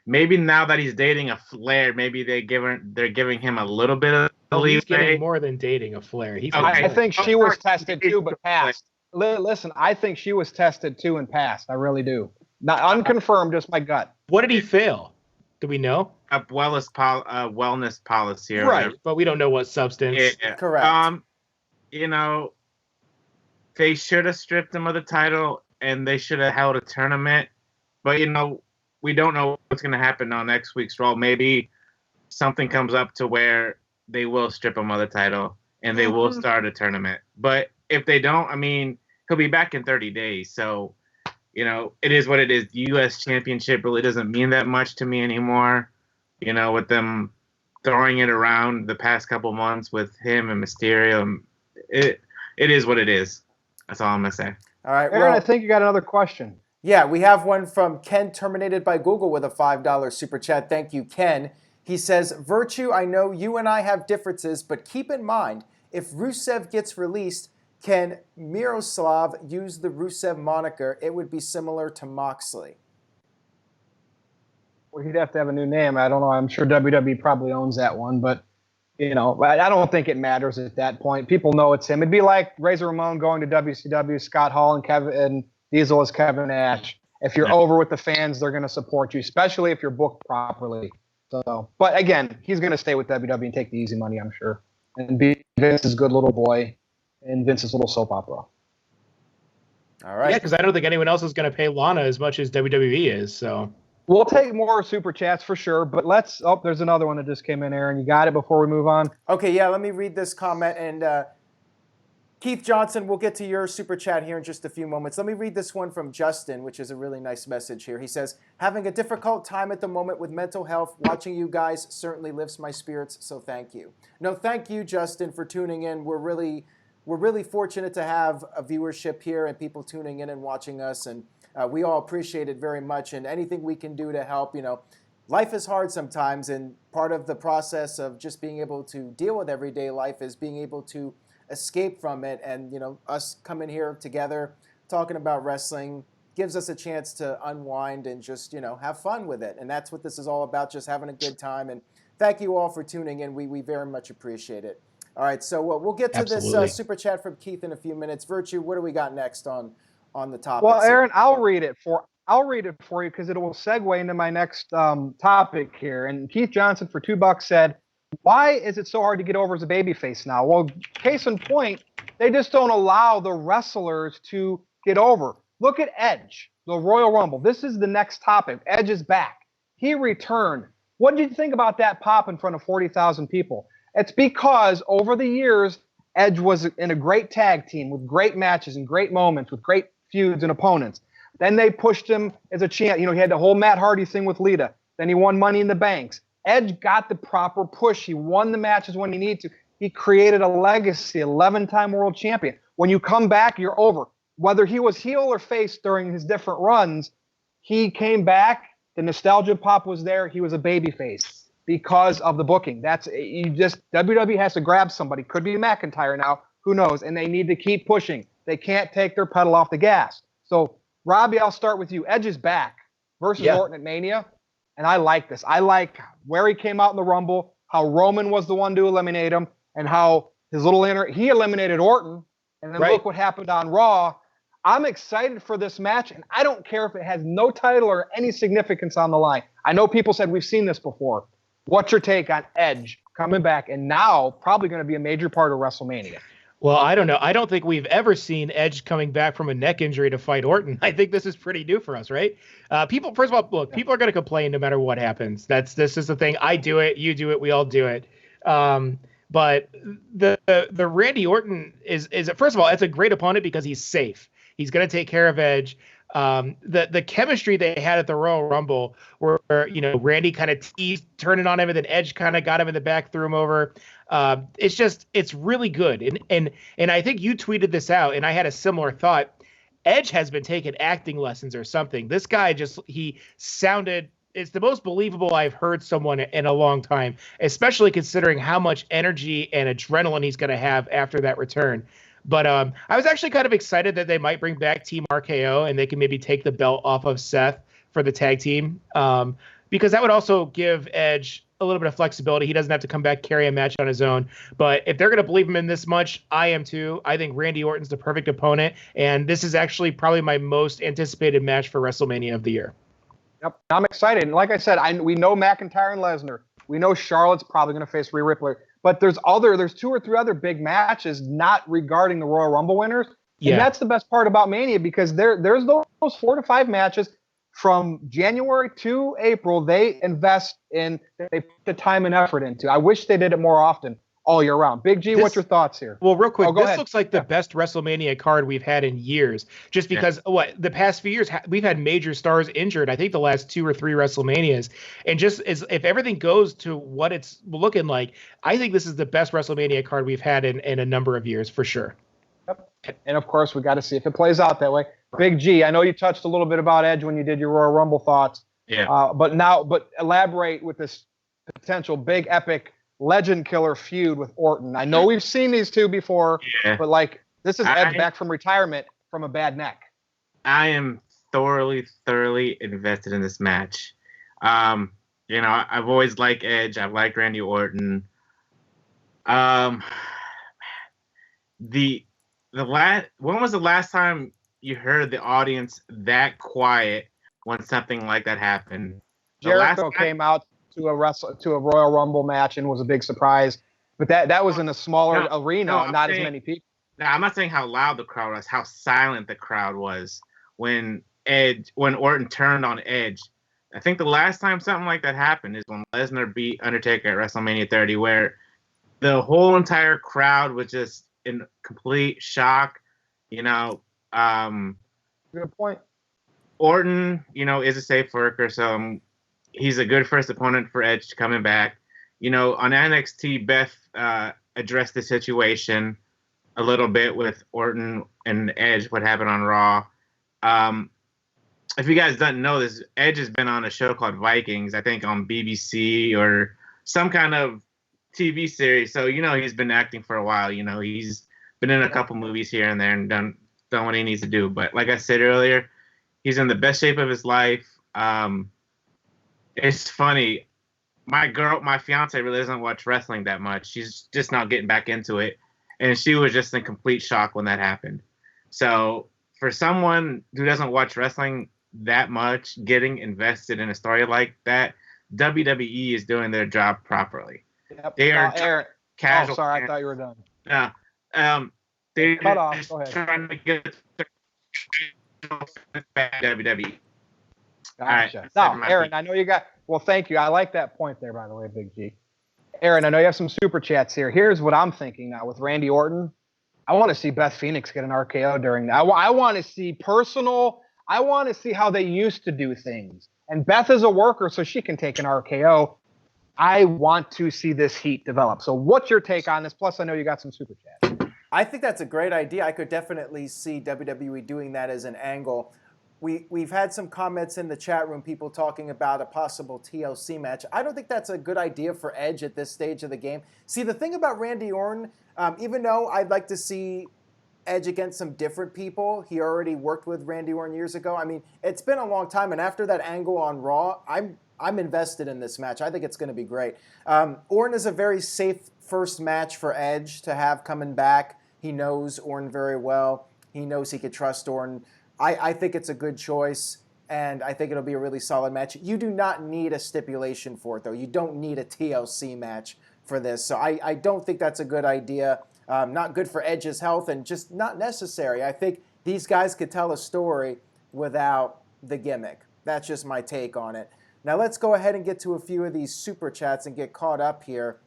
[SPEAKER 3] maybe now that he's dating a Flair, maybe they're giving him a little bit of leeway.
[SPEAKER 4] He's getting more than dating a Flair.
[SPEAKER 2] I think she was tested too, but passed. Listen, I think she was tested too and passed. I really do. Not unconfirmed, just my gut.
[SPEAKER 4] What did he fail? Do we know?
[SPEAKER 3] A wellness policy,
[SPEAKER 4] right? But we don't know what substance.
[SPEAKER 3] Yeah.
[SPEAKER 1] Correct.
[SPEAKER 3] They should have stripped him of the title, and they should have held a tournament. But we don't know what's going to happen on next week's Raw. Maybe something comes up to where they will strip him of the title and they will start a tournament. But if they don't, he'll be back in 30 days. So, it is what it is. The U.S. Championship really doesn't mean that much to me anymore. With them throwing it around the past couple months with him and Mysterio, it is what it is. That's all I'm going to say.
[SPEAKER 1] All right.
[SPEAKER 2] Aaron, I think you got another question.
[SPEAKER 1] Yeah, we have one from Ken, terminated by Google, with a $5 super chat. Thank you, Ken. He says, Virtue, I know you and I have differences, but keep in mind, if Rusev gets released, can Miroslav use the Rusev moniker? It would be similar to Moxley.
[SPEAKER 2] Well, he'd have to have a new name. I don't know. I'm sure WWE probably owns that one, but I don't think it matters at that point. People know it's him. It'd be like Razor Ramon going to WCW, Scott Hall and Diesel as Kevin Nash. If you're over with the fans, they're going to support you, especially if you're booked properly. So, but again, he's going to stay with WWE and take the easy money, I'm sure, and be Vince's good little boy in Vince's little soap opera.
[SPEAKER 1] All right.
[SPEAKER 4] Yeah, because I don't think anyone else is going to pay Lana as much as WWE is. So
[SPEAKER 2] we'll take more super chats for sure, but there's another one that just came in, Aaron. You got it before we move on?
[SPEAKER 1] Okay, yeah, let me read this comment. And Keith Johnson, we'll get to your super chat here in just a few moments. Let me read this one from Justin, which is a really nice message here. He says, having a difficult time at the moment with mental health. Watching you guys certainly lifts my spirits, so thank you. No, thank you, Justin, for tuning in. We're really fortunate to have a viewership here and people tuning in and watching us, and we all appreciate it very much. And anything we can do to help, life is hard sometimes, and part of the process of just being able to deal with everyday life is being able to escape from it. And us coming here together talking about wrestling gives us a chance to unwind and just have fun with it. And that's what this is all about, just having a good time. And thank you all for tuning in. We very much appreciate it. All right, so we'll get to this super chat from Keith in a few minutes. Virtue, what do we got next on the topic?
[SPEAKER 2] Well, Aaron, I'll read it for you because it will segue into my next topic here. And Keith Johnson for $2 said, why is it so hard to get over as a babyface now? Well, case in point, they just don't allow the wrestlers to get over. Look at Edge, the Royal Rumble. This is the next topic. Edge is back. He returned. What did you think about that pop in front of 40,000 people? It's because over the years, Edge was in a great tag team with great matches and great moments with great feuds and opponents. Then they pushed him as a champ. He had the whole Matt Hardy thing with Lita. Then he won Money in the Banks. Edge got the proper push. He won the matches when he needed to. He created a legacy, 11-time world champion. When you come back, you're over. whether he was heel or face during his different runs, he came back. The nostalgia pop was there. He was a babyface because of the booking. WWE has to grab somebody. Could be McIntyre now. Who knows? And they need to keep pushing. They can't take their pedal off the gas. So, Robbie, I'll start with you. Edge is back versus Orton at Mania. And I like this. I like where he came out in the Rumble, how Roman was the one to eliminate him, and how his he eliminated Orton. And then look what happened on Raw. I'm excited for this match, and I don't care if it has no title or any significance on the line. I know people said we've seen this before. What's your take on Edge coming back and now probably going to be a major part of WrestleMania?
[SPEAKER 4] Well, I don't know. I don't think we've ever seen Edge coming back from a neck injury to fight Orton. I think this is pretty new for us, right? People, first of all, look, people are going to complain no matter what happens. This is the thing. I do it. You do it. We all do it. But the Randy Orton is first of all, it's a great opponent because he's safe. He's going to take care of Edge. The chemistry they had at the Royal Rumble where, Randy kind of teased, turning on him, and then Edge kind of got him in the back, threw him over. It's really good. And I think you tweeted this out, and I had a similar thought. Edge has been taking acting lessons or something. This guy he sounded, it's the most believable I've heard someone in a long time, especially considering how much energy and adrenaline he's going to have after that return. But I was actually kind of excited that they might bring back Team RKO and they can maybe take the belt off of Seth for the tag team, because that would also give Edge a little bit of flexibility. He doesn't have to come back, carry a match on his own. But if they're going to believe him in this much, I am too. I think Randy Orton's the perfect opponent, and this is actually probably my most anticipated match for WrestleMania of the year.
[SPEAKER 2] Yep, I'm excited. And like I said, we know McIntyre and Lesnar. We know Charlotte's probably going to face Rhea Ripley. But there's 2 or 3 other big matches not regarding the Royal Rumble winners. Yeah. And that's the best part about Mania, because there's those 4 to 5 matches from January to April they put the time and effort into. I wish they did it more often all year round. Big G, what's your thoughts here?
[SPEAKER 4] Well, real quick, this looks like the best WrestleMania card we've had in years, just because the past few years we've had major stars injured. I think the last 2 or 3 WrestleManias, and just if everything goes to what it's looking like, I think this is the best WrestleMania card we've had in a number of years for sure.
[SPEAKER 2] Yep. And of course, we got to see if it plays out that way. Big G, I know you touched a little bit about Edge when you did your Royal Rumble thoughts.
[SPEAKER 3] Yeah.
[SPEAKER 2] But elaborate with this potential big epic legend killer feud with Orton. I know we've seen these two before, but this is Edge back from retirement from a bad neck.
[SPEAKER 3] I am thoroughly invested in this match. I've always liked Edge. I've liked Randy Orton. When was the last time you heard the audience that quiet when something like that happened?
[SPEAKER 2] Jericho came out to a Royal Rumble match and was a big surprise, but that was in a smaller arena, not as many people.
[SPEAKER 3] Now, I'm not saying how loud the crowd was, how silent the crowd was when Orton turned on Edge. I think the last time something like that happened is when Lesnar beat Undertaker at WrestleMania 30, where the whole entire crowd was just in complete shock. Good
[SPEAKER 2] point.
[SPEAKER 3] Orton, is a safe worker, so he's a good first opponent for Edge coming back. On NXT, Beth addressed the situation a little bit with Orton and Edge, what happened on Raw. If you guys don't know this, Edge has been on a show called Vikings, I think on BBC or some kind of TV series. So, he's been acting for a while. He's been in a couple movies here and there and done what he needs to do. But like I said earlier, he's in the best shape of his life. It's funny. My fiance really doesn't watch wrestling that much. She's just not getting back into it. And she was just in complete shock when that happened. So for someone who doesn't watch wrestling that much, getting invested in a story like that, WWE is doing their job properly.
[SPEAKER 2] Yep.
[SPEAKER 3] They are casual.
[SPEAKER 2] Oh, sorry, I thought you were done.
[SPEAKER 3] No. They're
[SPEAKER 2] cut off. Go ahead.
[SPEAKER 3] Trying to get WWE.
[SPEAKER 2] Gotcha.
[SPEAKER 3] Right,
[SPEAKER 2] now, Aaron, I know you got. Well, thank you. I like that point there, by the way, Big G. Aaron, I know you have some super chats here. Here's what I'm thinking now with Randy Orton. I want to see Beth Phoenix get an RKO during that. I want to see personal. I want to see how they used to do things. And Beth is a worker, so she can take an RKO. I want to see this heat develop. So what's your take on this? Plus, I know you got some super chats.
[SPEAKER 1] I think that's a great idea. I could definitely see WWE doing that as an angle. We've had some comments in the chat room, people talking about a possible TLC match. I don't think that's a good idea for Edge at this stage of the game. See, the thing about Randy Orton, even though I'd like to see Edge against some different people, he already worked with Randy Orton years ago. I mean, it's been a long time, and after that angle on Raw, I'm invested in this match. I think it's going to be great. Orton is a very safe first match for Edge to have coming back. He knows Orton very well. He knows he could trust Orton. I think it's a good choice, and I think it'll be a really solid match. You do not need a stipulation for it, though. You don't need a TLC match for this. So I don't think that's a good idea. Not good for Edge's health and just not necessary. I think these guys could tell a story without the gimmick. That's just my take on it. Now let's go ahead and get to a few of these super chats and get caught up here.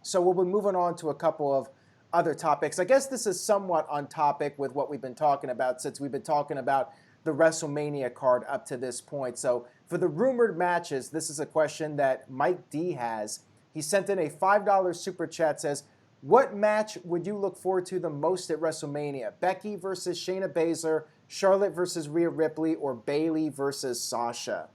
[SPEAKER 1] So we'll be moving on to a couple of other topics. I guess this is somewhat on topic with what we've been talking about since we've been talking about the WrestleMania card up to this point. So for the rumored matches, this is a question that Mike D has. He sent in a $5 super chat, says, what match would you look forward to the most at WrestleMania? Becky versus Shayna Baszler, Charlotte versus Rhea Ripley, or Bayley versus Sasha?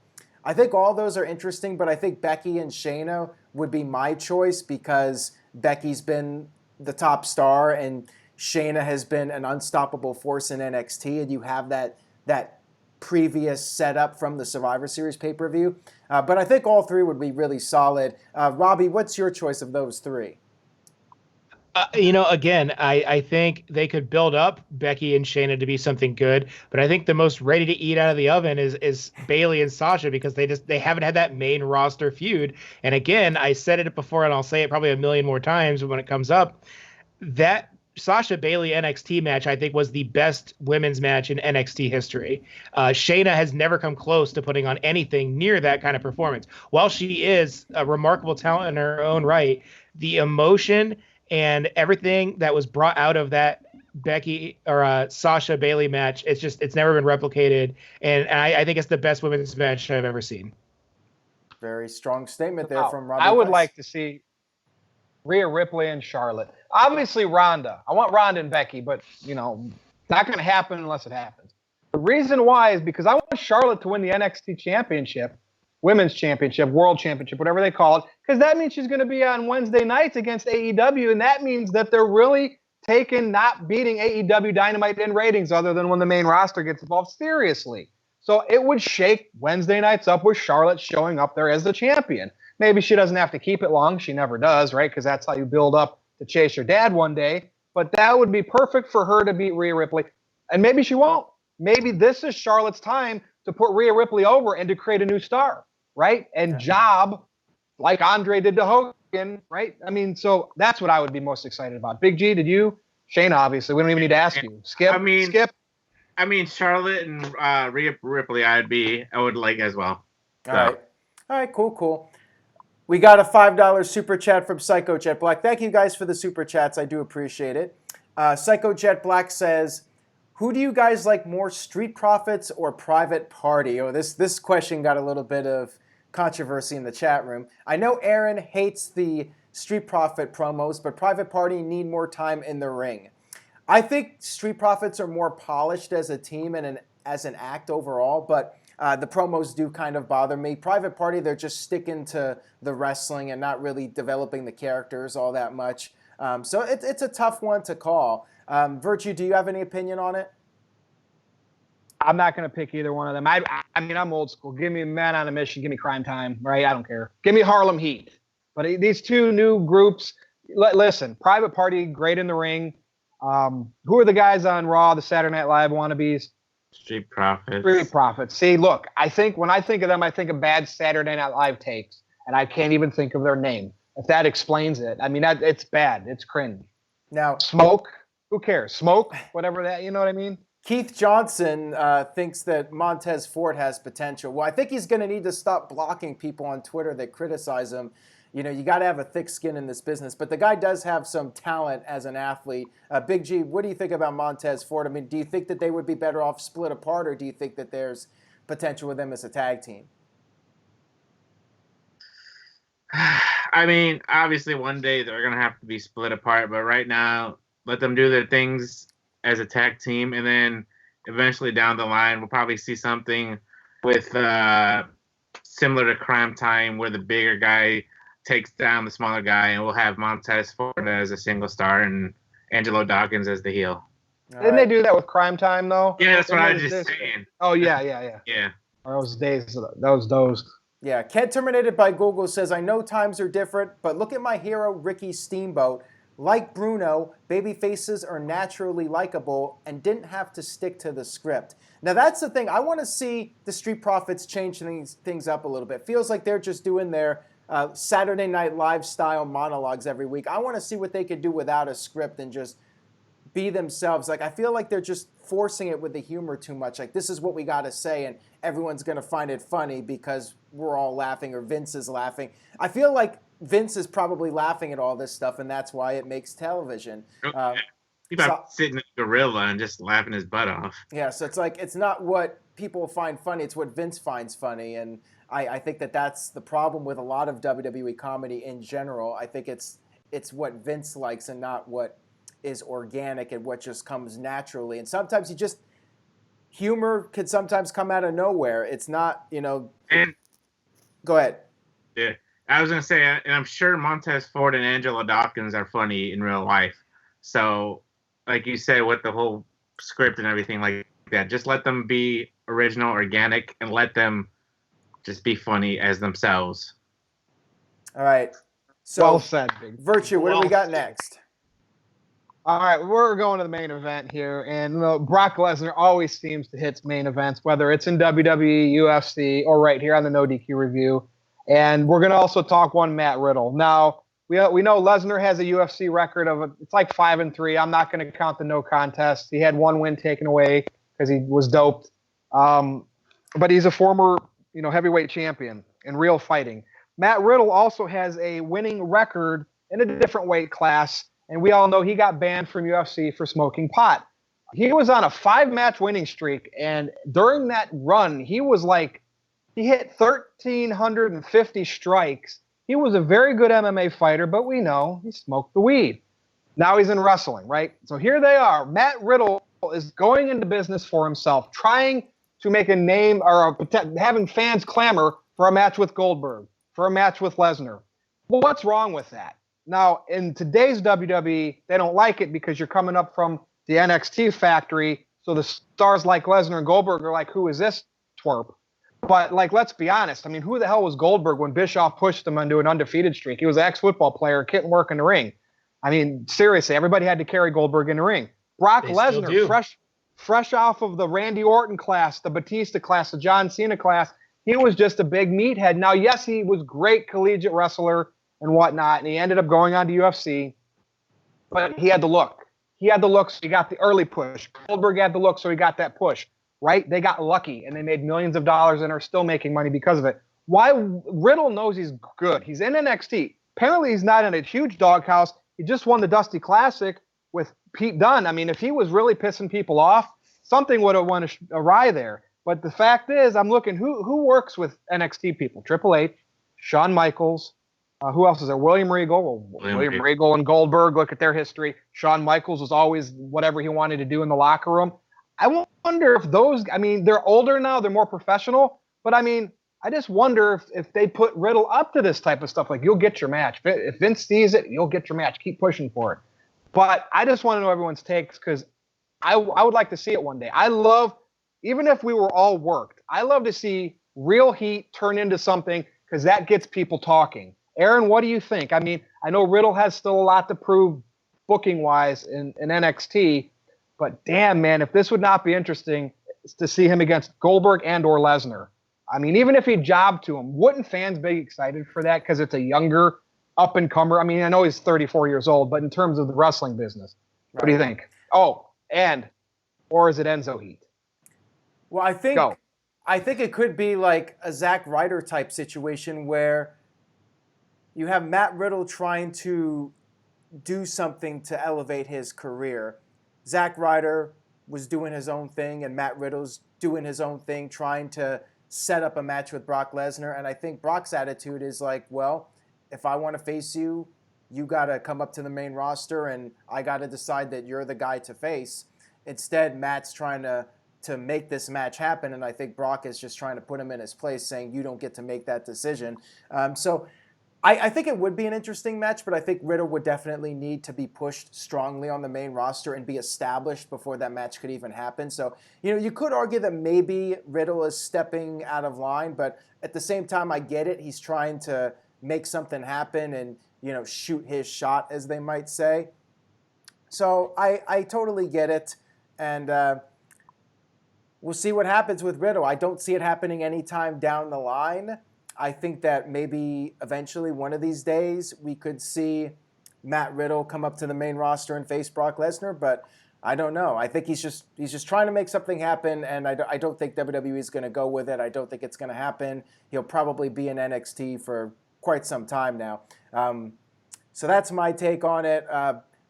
[SPEAKER 1] I think all those are interesting, but I think Becky and Shayna would be my choice because Becky's been the top star and Shayna has been an unstoppable force in NXT, and you have that previous setup from the Survivor Series pay-per-view. But I think all three would be really solid. Robbie, what's your choice of those three?
[SPEAKER 4] Again, I think they could build up Becky and Shayna to be something good, but I think the most ready to eat out of the oven is Bayley and Sasha because they haven't had that main roster feud. And again, I said it before and I'll say it probably a million more times when it comes up. That Sasha Bayley NXT match, I think, was the best women's match in NXT history. Shayna has never come close to putting on anything near that kind of performance. While she is a remarkable talent in her own right, the emotion and everything that was brought out of that Becky or Sasha Bayley match, it's never been replicated. And I think it's the best women's match I've ever seen. Very
[SPEAKER 1] strong statement there from Robbie.
[SPEAKER 2] I would like to see Rhea Ripley and Charlotte. Obviously Ronda. I want Ronda and Becky, but not going to happen unless it happens. The reason why is because I want Charlotte to win the NXT championship, women's championship, world championship, whatever they call it, because that means she's going to be on Wednesday nights against AEW, and that means that they're really taking not beating AEW Dynamite in ratings other than when the main roster gets involved seriously. So it would shake Wednesday nights up with Charlotte showing up there as the champion. Maybe she doesn't have to keep it long. She never does, right? Because that's how you build up to chase your dad one day. But that would be perfect for her to beat Rhea Ripley. And maybe she won't. Maybe this is Charlotte's time to put Rhea Ripley over and to create a new star. Right? And job like Andre did to Hogan, right? I mean, so that's what I would be most excited about. Big G, did you? Shayna, obviously. We don't even need to ask you. Skip?
[SPEAKER 3] I mean, Charlotte and Rhea Ripley, I would like as well. So.
[SPEAKER 1] All right, cool. We got a $5 super chat from Psycho Jet Black. Thank you guys for the super chats. I do appreciate it. Psycho Jet Black says, who do you guys like more, Street Profits or Private Party? Oh, this question got a little bit of controversy in the chat room. I know Aaron hates the Street Profit promos, but Private Party need more time in the ring. I think Street Profits are more polished as a team and as an act overall, but the promos do kind of bother me. Private Party, they're just sticking to the wrestling and not really developing the characters all that much. So it's a tough one to call. Virtue, do you have any opinion on it?
[SPEAKER 2] I'm not going to pick either one of them. I mean, I'm old school. Give me Man on a Mission. Give me Crime Time, right? I don't care. Give me Harlem Heat. But these two new groups, listen, Private Party, great in the ring. Who are the guys on Raw, the Saturday Night Live wannabes?
[SPEAKER 3] Street Profits.
[SPEAKER 2] Street Profits. See, look, I think when I think of them, I think of bad Saturday Night Live takes, and I can't even think of their name. If that explains it. I mean, it's bad. It's cringe.
[SPEAKER 1] Now,
[SPEAKER 2] Smoke. Who cares? Smoke, whatever that, you know what I mean?
[SPEAKER 1] Keith Johnson thinks that Montez Ford has potential. Well, I think he's going to need to stop blocking people on Twitter that criticize him. You got to have a thick skin in this business. But the guy does have some talent as an athlete. Big G, what do you think about Montez Ford? I mean, do you think that they would be better off split apart, or do you think that there's potential with them as a tag team?
[SPEAKER 3] I mean, obviously one day they're going to have to be split apart. But right now, let them do their things as a tag team, and then eventually down the line, we'll probably see something with similar to Crime Time, where the bigger guy takes down the smaller guy, and we'll have Montez Ford as a single star and Angelo Dawkins as the heel.
[SPEAKER 2] Didn't they do that with Crime Time though?
[SPEAKER 3] Yeah, that's what I was just saying.
[SPEAKER 2] Oh yeah.
[SPEAKER 3] Yeah.
[SPEAKER 2] Those days, those.
[SPEAKER 1] Yeah, Kent Terminated by Google says, I know times are different, but look at my hero, Ricky Steamboat. Like Bruno, baby faces are naturally likable and didn't have to stick to the script. Now that's the thing. I want to see the Street Profits change things up a little bit. Feels like they're just doing their Saturday Night Live style monologues every week. I want to see what they could do without a script and just be themselves. Like, I feel like they're just forcing it with the humor too much. Like, this is what we got to say, and everyone's going to find it funny because we're all laughing or Vince is laughing. I feel like Vince is probably laughing at all this stuff, and that's why it makes television.
[SPEAKER 3] People sitting in a gorilla and just laughing his butt off.
[SPEAKER 1] Yeah, so it's like, it's not what people find funny, it's what Vince finds funny, and I think that's the problem with a lot of WWE comedy in general. I think it's what Vince likes and not what is organic and what just comes naturally. And sometimes humor could sometimes come out of nowhere. It's not,
[SPEAKER 3] And
[SPEAKER 1] go ahead.
[SPEAKER 3] Yeah, I was gonna say, and I'm sure Montez Ford and Angelo Dawkins are funny in real life. So, like you said, with the whole script and everything like that, just let them be original, organic, and let them just be funny as themselves.
[SPEAKER 1] All right. So,
[SPEAKER 2] well said, Big.
[SPEAKER 1] Virtue, what do we got next?
[SPEAKER 2] All right, we're going to the main event here, and Brock Lesnar always seems to hit main events, whether it's in WWE, UFC, or right here on the NoDQ review. And we're going to also talk one Matt Riddle. Now, we know Lesnar has a UFC record of it's like 5-3. I'm not going to count the no contest. He had one win taken away because he was doped. But he's a former heavyweight champion in real fighting. Matt Riddle also has a winning record in a different weight class. And we all know he got banned from UFC for smoking pot. He was on a 5-match winning streak, and during that run, he hit 1,350 strikes. He was a very good MMA fighter, but we know he smoked the weed. Now he's in wrestling, right? So here they are. Matt Riddle is going into business for himself, trying to make a name or having fans clamor for a match with Goldberg, for a match with Lesnar. Well, what's wrong with that? Now, in today's WWE, they don't like it because you're coming up from the NXT factory, so the stars like Lesnar and Goldberg are like, who is this twerp? But, let's be honest. I mean, who the hell was Goldberg when Bischoff pushed him into an undefeated streak? He was an ex-football player, couldn't work in the ring. I mean, seriously, everybody had to carry Goldberg in the ring. Brock Lesnar, fresh off of the Randy Orton class, the Batista class, the John Cena class, he was just a big meathead. Now, yes, he was great collegiate wrestler and whatnot, and he ended up going on to UFC, but he had the look. He had the look, so he got the early push. Goldberg had the look, so he got that push, right? They got lucky, and they made millions of dollars and are still making money because of it. Why? Riddle knows he's good. He's in NXT. Apparently, he's not in a huge doghouse. He just won the Dusty Classic with Pete Dunne. I mean, if he was really pissing people off, something would have went awry there. But the fact is, I'm looking, who works with NXT people? Triple H, Shawn Michaels, who else is there? William Regal. William Regal and Goldberg, look at their history. Shawn Michaels was always whatever he wanted to do in the locker room. I wonder if they're older now, they're more professional, but I just wonder if they put Riddle up to this type of stuff. Like, you'll get your match. If Vince sees it, you'll get your match. Keep pushing for it. But I just want to know everyone's takes because I would like to see it one day. Even if we were all worked, I love to see real heat turn into something because that gets people talking. Aaron, what do you think? I mean, I know Riddle has still a lot to prove booking-wise in NXT, but damn, man, if this would not be interesting to see him against Goldberg and or Lesnar. I mean, even if he jobbed to him, wouldn't fans be excited for that because it's a younger up-and-comer? I mean, I know he's 34 years old, but in terms of the wrestling business, what do you think? Oh, or is it Enzo heat?
[SPEAKER 1] Well, I think it could be like a Zack Ryder type situation where you have Matt Riddle trying to do something to elevate his career. Zack Ryder was doing his own thing, and Matt Riddle's doing his own thing, trying to set up a match with Brock Lesnar. And I think Brock's attitude is like, well, if I want to face you, you got to come up to the main roster and I got to decide that you're the guy to face. Instead, Matt's trying to make this match happen, and I think Brock is just trying to put him in his place, saying you don't get to make that decision. So I think it would be an interesting match, but I think Riddle would definitely need to be pushed strongly on the main roster and be established before that match could even happen. So, you could argue that maybe Riddle is stepping out of line, but at the same time, I get it. He's trying to make something happen and, shoot his shot, as they might say. So I totally get it, and we'll see what happens with Riddle. I don't see it happening anytime down the line. I think that maybe eventually one of these days we could see Matt Riddle come up to the main roster and face Brock Lesnar, but I don't know. I think he's just trying to make something happen, and I don't think WWE is going to go with it. I don't think it's going to happen. He'll probably be in NXT for quite some time now. So that's my take on it.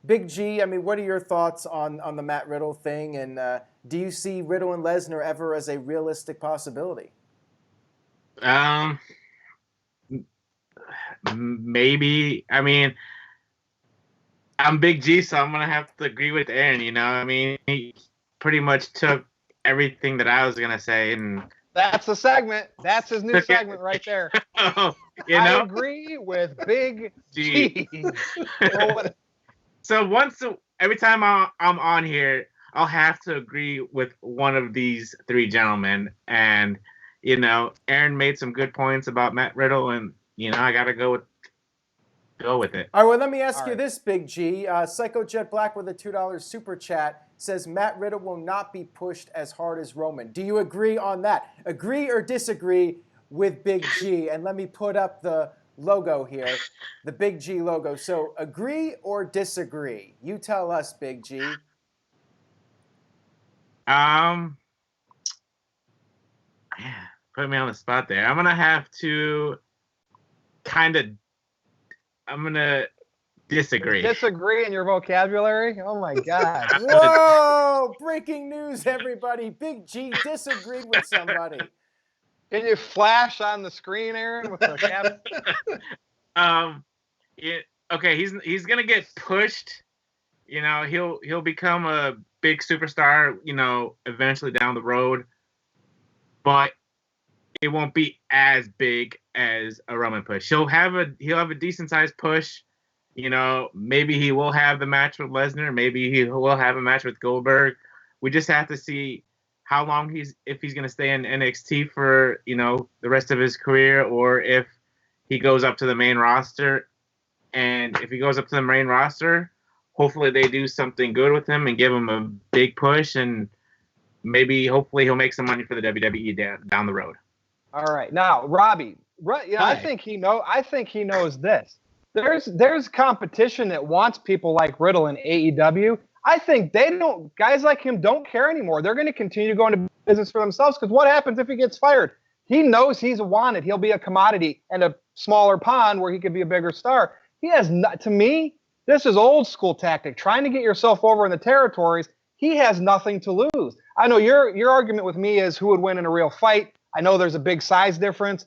[SPEAKER 1] Big G, I mean, what are your thoughts on the Matt Riddle thing, and do you see Riddle and Lesnar ever as a realistic possibility?
[SPEAKER 3] Maybe. I mean, I'm Big G, so I'm gonna have to agree with Aaron. I mean, he pretty much took everything that I was gonna say, and
[SPEAKER 2] that's the segment. That's his new segment right there.
[SPEAKER 3] I
[SPEAKER 2] agree with Big G.
[SPEAKER 3] So every time I'm on here, I'll have to agree with one of these three gentlemen, and Aaron made some good points about Matt Riddle, and I gotta go with it.
[SPEAKER 1] All right, well, let me ask you this, Big G. Psycho Jet Black with a $2 super chat says Matt Riddle will not be pushed as hard as Roman. Do you agree on that? Agree or disagree with Big G? And let me put up the logo here, the Big G logo. So agree or disagree? You tell us, Big G.
[SPEAKER 3] Yeah, put me on the spot there. I'm gonna have to I'm gonna disagree.
[SPEAKER 2] Disagree in your vocabulary? Oh my God.
[SPEAKER 1] Whoa! Breaking news, everybody. Big G disagreed with somebody.
[SPEAKER 2] Can you flash on the screen, Aaron? With the cap?
[SPEAKER 3] Okay, he's gonna get pushed. He'll become a big superstar. Eventually down the road, but it won't be as big as a Roman push. He'll have a decent sized push. Maybe he will have the match with Lesnar. Maybe he will have a match with Goldberg. We just have to see how long if he's going to stay in NXT for, the rest of his career, or if he goes up to the main roster. And if he goes up to the main roster, hopefully they do something good with him and give him a big push, and hopefully he'll make some money for the WWE down the road. All
[SPEAKER 2] right. Now, Robbie, I think he knows this. There's competition that wants people like Riddle in AEW. I think guys like him don't care anymore. They're going to continue to go into business for themselves, because what happens if he gets fired? He knows he's wanted. He'll be a commodity in a smaller pond where he could be a bigger star. To me, this is old school tactic, trying to get yourself over in the territories. He has nothing to lose. I know your argument with me is who would win in a real fight. I know there's a big size difference.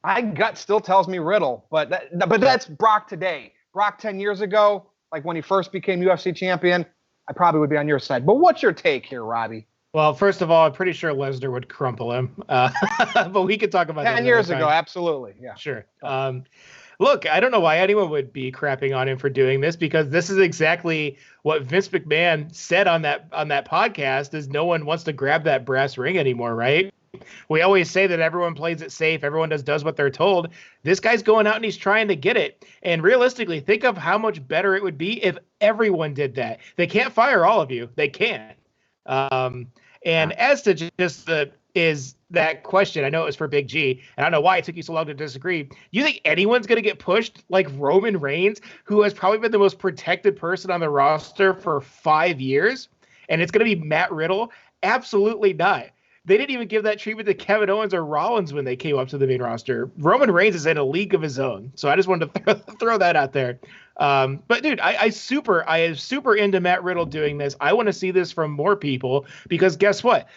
[SPEAKER 2] My gut still tells me Riddle, but that's Brock today. Brock 10 years ago, like when he first became UFC champion, I probably would be on your side. But what's your take here, Robbie?
[SPEAKER 4] Well, first of all, I'm pretty sure Lesnar would crumple him. But we could talk about that
[SPEAKER 2] 10 years ago, absolutely. Yeah.
[SPEAKER 4] Sure. Look, I don't know why anyone would be crapping on him for doing this, because this is exactly what Vince McMahon said on that podcast, is no one wants to grab that brass ring anymore, right? We always say that everyone plays it safe. Everyone does what they're told. This guy's going out and he's trying to get it. And realistically, think of how much better it would be if everyone did that. They can't fire all of you. They can't. And as to just is that question, I know it was for Big G, and I don't know why it took you so long to disagree. You think anyone's going to get pushed like Roman Reigns, who has probably been the most protected person on the roster for 5 years, and it's going to be Matt Riddle? Absolutely not. They didn't even give that treatment to Kevin Owens or Rollins when they came up to the main roster. Roman Reigns is in a league of his own. So I just wanted to throw that out there. But dude, I am super into Matt Riddle doing this. I want to see this from more people, because guess what?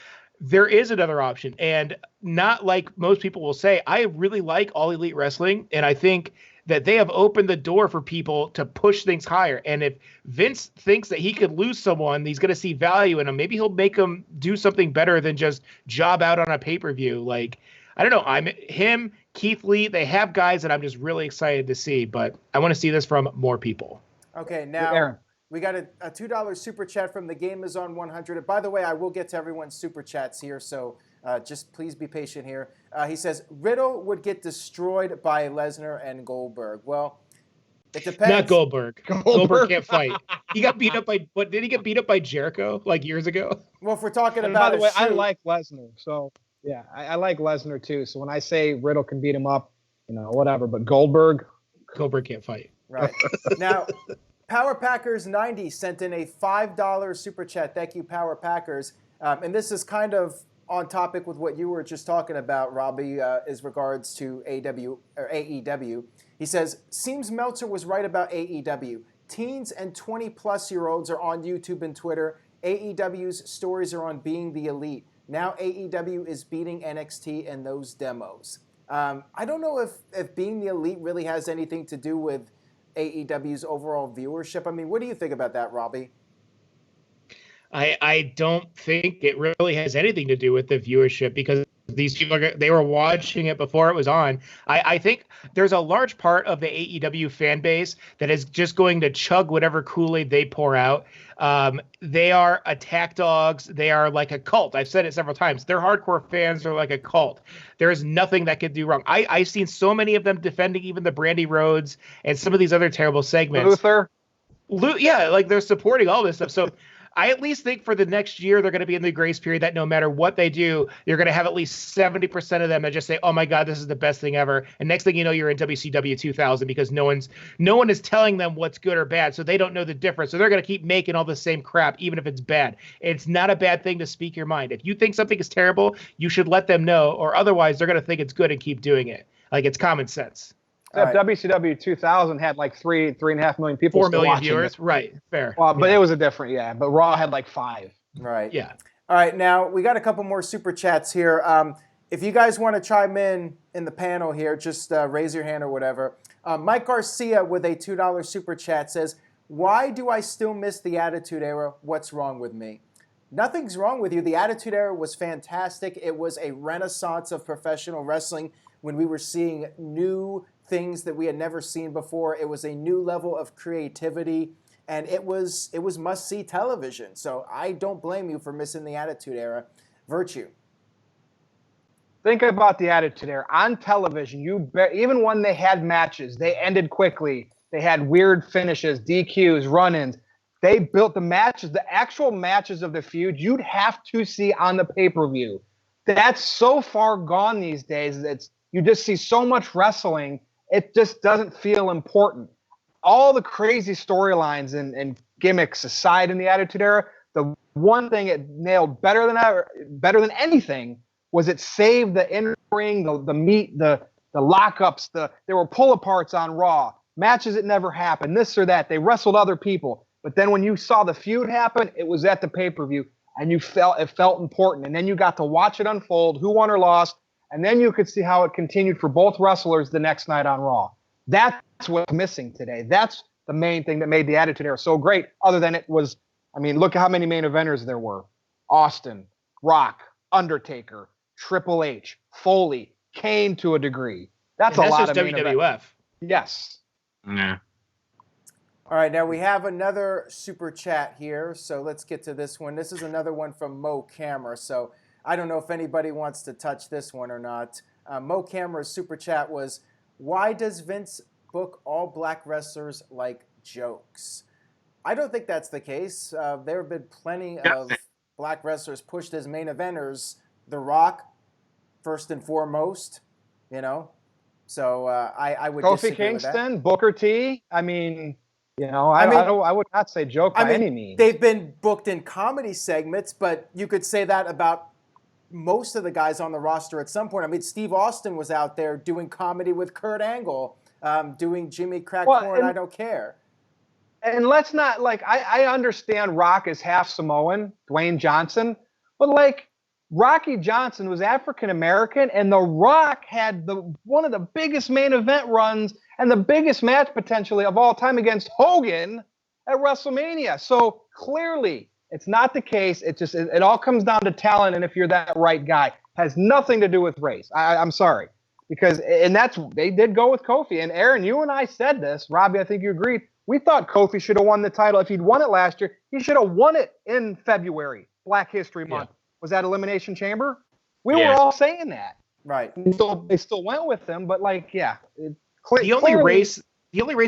[SPEAKER 4] There is another option. And not like most people will say, I really like All Elite Wrestling. And I think that they have opened the door for people to push things higher. And if Vince thinks that he could lose someone, he's going to see value in him. Maybe he'll make him do something better than just job out on a pay-per-view. Like, I don't know. I'm him, Keith Lee. They have guys that I'm just really excited to see, but I want to see this from more people.
[SPEAKER 1] Okay, now
[SPEAKER 2] Aaron.
[SPEAKER 1] we got a $2 super chat from the Game Is On 100. By the way, I will get to everyone's super chats here, so just please be patient here. He says, Riddle would get destroyed by Lesnar and Goldberg. Well, it depends.
[SPEAKER 4] Not Goldberg. Goldberg can't fight. He got beat up by, what, did he get beat up by Jericho like years ago?
[SPEAKER 1] Well, if we're talking
[SPEAKER 2] And
[SPEAKER 1] about
[SPEAKER 2] by the way, I
[SPEAKER 1] shoot,
[SPEAKER 2] like Lesnar, so yeah, I like Lesnar too. So when I say Riddle can beat him up, whatever. But Goldberg
[SPEAKER 4] can't fight.
[SPEAKER 1] right. Now, Power Packers 90 sent in a $5 super chat. Thank you, Power Packers. And this is kind of on topic with what you were just talking about, Robbie, as regards to AEW. He says, seems Meltzer was right about AEW. Teens and 20-plus-year-olds are on YouTube and Twitter. AEW's stories are on being the elite. Now AEW is beating NXT in those demos. I don't know if being the elite really has anything to do with AEW's overall viewership. I mean, what do you think about that, Robbie?
[SPEAKER 4] I don't think it really has anything to do with the viewership because these people they were watching it before it was on. I think there's a large part of the AEW fan base that is just going to chug whatever Kool-Aid they pour out. They are attack dogs. They are like a cult. I've said it several times. Their hardcore fans are like a cult. There is nothing that could do wrong. I've seen so many of them defending even the Brandy Rhodes and some of these other terrible segments.
[SPEAKER 2] Luther.
[SPEAKER 4] Yeah, like they're supporting all this stuff. So I at least think for the next year, they're going to be in the grace period that no matter what they do, you're going to have at least 70% of them that just say, oh my God, this is the best thing ever. And next thing you know, you're in WCW 2000 because no one is telling them what's good or bad. So they don't know the difference. So they're going to keep making all the same crap, even if it's bad. It's not a bad thing to speak your mind. If you think something is terrible, you should let them know, or otherwise they're going to think it's good and keep doing it. Like it's common sense.
[SPEAKER 2] Except
[SPEAKER 1] Right.
[SPEAKER 2] WCW 2000 had like 3.5 million people.
[SPEAKER 4] 4 million
[SPEAKER 2] watching
[SPEAKER 4] viewers.
[SPEAKER 2] it.
[SPEAKER 4] Right. Fair.
[SPEAKER 2] Well, but
[SPEAKER 4] Yeah.
[SPEAKER 2] it was a different, but Raw had like 5.
[SPEAKER 1] Right.
[SPEAKER 4] Yeah.
[SPEAKER 1] All right, now we got a couple more super chats here. If you guys want to chime in the panel here, just raise your hand or whatever. Mike Garcia with a $2 super chat says, why do I still miss the Attitude Era? What's wrong with me? Nothing's wrong with you. The Attitude Era was fantastic. It was a renaissance of professional wrestling when we were seeing new things that we had never seen before. It was a new level of creativity, and it was must-see television. So I don't blame you for missing the Attitude Era. Virtue.
[SPEAKER 2] Think about the Attitude Era. On television, even when they had matches, they ended quickly. They had weird finishes, DQs, run-ins. They built the matches, the actual matches of the feud, you'd have to see on the pay-per-view. That's so far gone these days. You just see so much wrestling, it just doesn't feel important. All the crazy storylines and gimmicks aside in the Attitude Era, the one thing it nailed better than anything was it saved the in-ring, the meat, the lockups, there were pull-aparts on Raw, matches that never happened, this or that. They wrestled other people. But then when you saw the feud happen, it was at the pay-per-view, and it felt important. And then you got to watch it unfold, who won or lost, and then you could see how it continued for both wrestlers the next night on Raw. That's what's missing today. That's the main thing that made the Attitude Era so great, other than it was, look at how many main eventers there were. Austin, Rock, Undertaker, Triple H, Foley, Kane to a degree. That's a lot of main
[SPEAKER 4] WWF.
[SPEAKER 2] event. Yes.
[SPEAKER 3] Yeah.
[SPEAKER 1] All right, now we have another super chat here, so let's get to this one. This is another one from Mo Camera, so I don't know if anybody wants to touch this one or not. Mo Camera's super chat was, why does Vince book all black wrestlers like jokes? I don't think that's the case. There have been plenty of black wrestlers pushed as main eventers. The Rock, first and foremost, So I would
[SPEAKER 2] Kofi
[SPEAKER 1] disagree with that.
[SPEAKER 2] Kingston, Booker T. I would not say joke by any means.
[SPEAKER 1] They've been booked in comedy segments, but you could say that about most of the guys on the roster at some point. Steve Austin was out there doing comedy with Kurt Angle, doing Jimmy Crackcorn, I Don't Care.
[SPEAKER 2] And let's not, I understand Rock is half Samoan, Dwayne Johnson, but Rocky Johnson was African American, and The Rock had one of the biggest main event runs and the biggest match potentially of all time against Hogan at WrestleMania. So clearly, it's not the case. It all comes down to talent, and if you're that right guy, has nothing to do with race. I'm sorry, because they did go with Kofi. And Aaron, you and I said this. Robbie, I think you agreed. We thought Kofi should have won the title. If he'd won it last year, he should have won it in February, Black History Month. Yeah. Was that Elimination Chamber? We were all saying that.
[SPEAKER 1] Right.
[SPEAKER 2] So they still went with him, but
[SPEAKER 4] the only race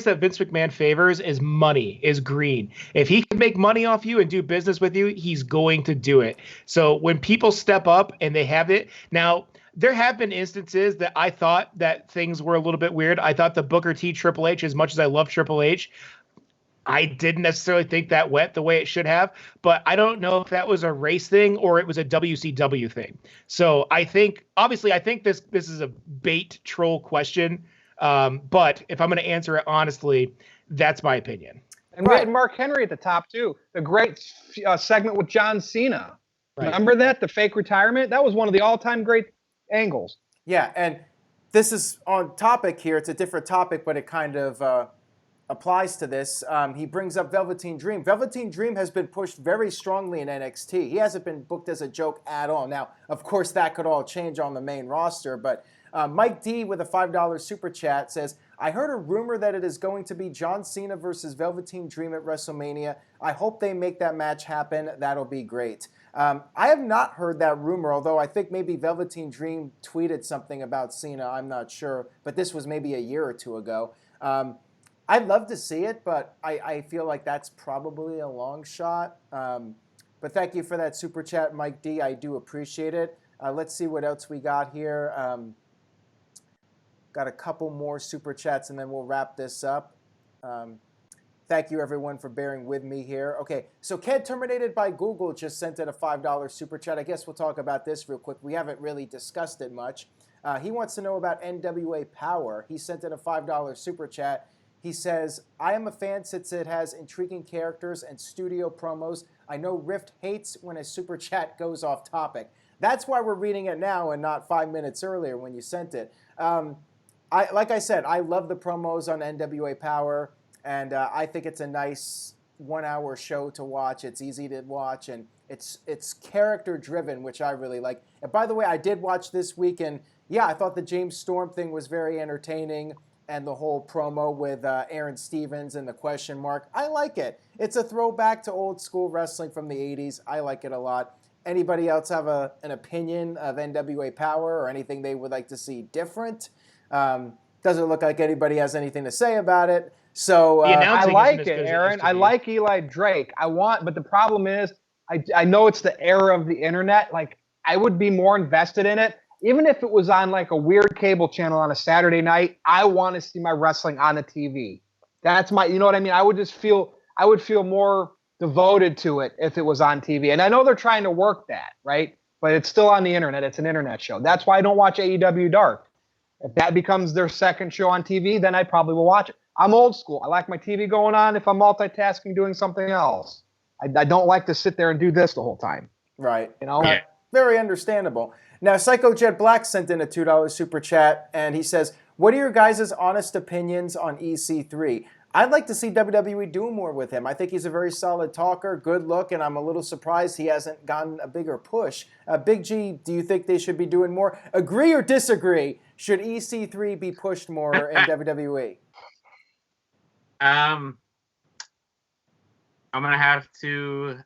[SPEAKER 4] that Vince McMahon favors is money, is green. If he can make money off you and do business with you, he's going to do it. So when people step up and they have it, now there have been instances that I thought that things were a little bit weird. I thought the Booker T Triple H, as much as I love Triple H, I didn't necessarily think that went the way it should have, but I don't know if that was a race thing or it was a WCW thing. So I think this is a bait troll question. But if I'm going to answer it honestly, that's my opinion.
[SPEAKER 2] And we had Mark Henry at the top too. The great segment with John Cena. Right. Remember that? The fake retirement? That was one of the all-time great angles.
[SPEAKER 1] Yeah, and this is on topic here. It's a different topic, but it kind of applies to this. He brings up Velveteen Dream. Velveteen Dream has been pushed very strongly in NXT. He hasn't been booked as a joke at all. Now, of course, that could all change on the main roster, but Mike D with a $5 super chat says, I heard a rumor that it is going to be John Cena versus Velveteen Dream at WrestleMania. I hope they make that match happen. That'll be great. I have not heard that rumor, although I think maybe Velveteen Dream tweeted something about Cena. I'm not sure, but this was maybe a year or two ago. I'd love to see it, but I feel like that's probably a long shot. But thank you for that super chat, Mike D. I do appreciate it. Let's see what else we got here. Got a couple more super chats, and then we'll wrap this up. Thank you, everyone, for bearing with me here. Okay, so Ken Terminated by Google just sent in a $5 super chat. I guess we'll talk about this real quick. We haven't really discussed it much. He wants to know about NWA Power. He sent in a $5 super chat. He says, I am a fan since it has intriguing characters and studio promos. I know Rift hates when a super chat goes off topic. That's why we're reading it now and not 5 minutes earlier when you sent it. Like I said, I love the promos on NWA Power, and I think it's a nice 1 hour show to watch. It's easy to watch, and it's character driven, which I really like. And by the way, I did watch this week, and yeah, I thought the James Storm thing was very entertaining. And the whole promo with Aaron Stevens and the question mark. I like it. It's a throwback to old school wrestling from the 80s. I like it a lot. Anybody else have an opinion of NWA Power or anything they would like to see different? Doesn't look like anybody has anything to say about it. So
[SPEAKER 2] I like it, Aaron. I like Eli Drake. But the problem is, I know it's the era of the internet. Like, I would be more invested in it. Even if it was on like a weird cable channel on a Saturday night, I want to see my wrestling on the TV. That's you know what I mean? I would feel more devoted to it if it was on TV. And I know they're trying to work that, right? But it's still on the internet. It's an internet show. That's why I don't watch AEW Dark. If that becomes their second show on TV, then I probably will watch it. I'm old school. I like my TV going on if I'm multitasking doing something else. I don't like to sit there and do this the whole time.
[SPEAKER 1] Right.
[SPEAKER 2] You know?
[SPEAKER 3] Yeah.
[SPEAKER 1] Very understandable. Now, Psycho Jet Black sent in a $2 super chat, and he says, what are your guys' honest opinions on EC3? I'd like to see WWE do more with him. I think he's a very solid talker, good look, and I'm a little surprised he hasn't gotten a bigger push. Big G, do you think they should be doing more? Agree or disagree? Should EC3 be pushed more in WWE?
[SPEAKER 3] I'm going to have to...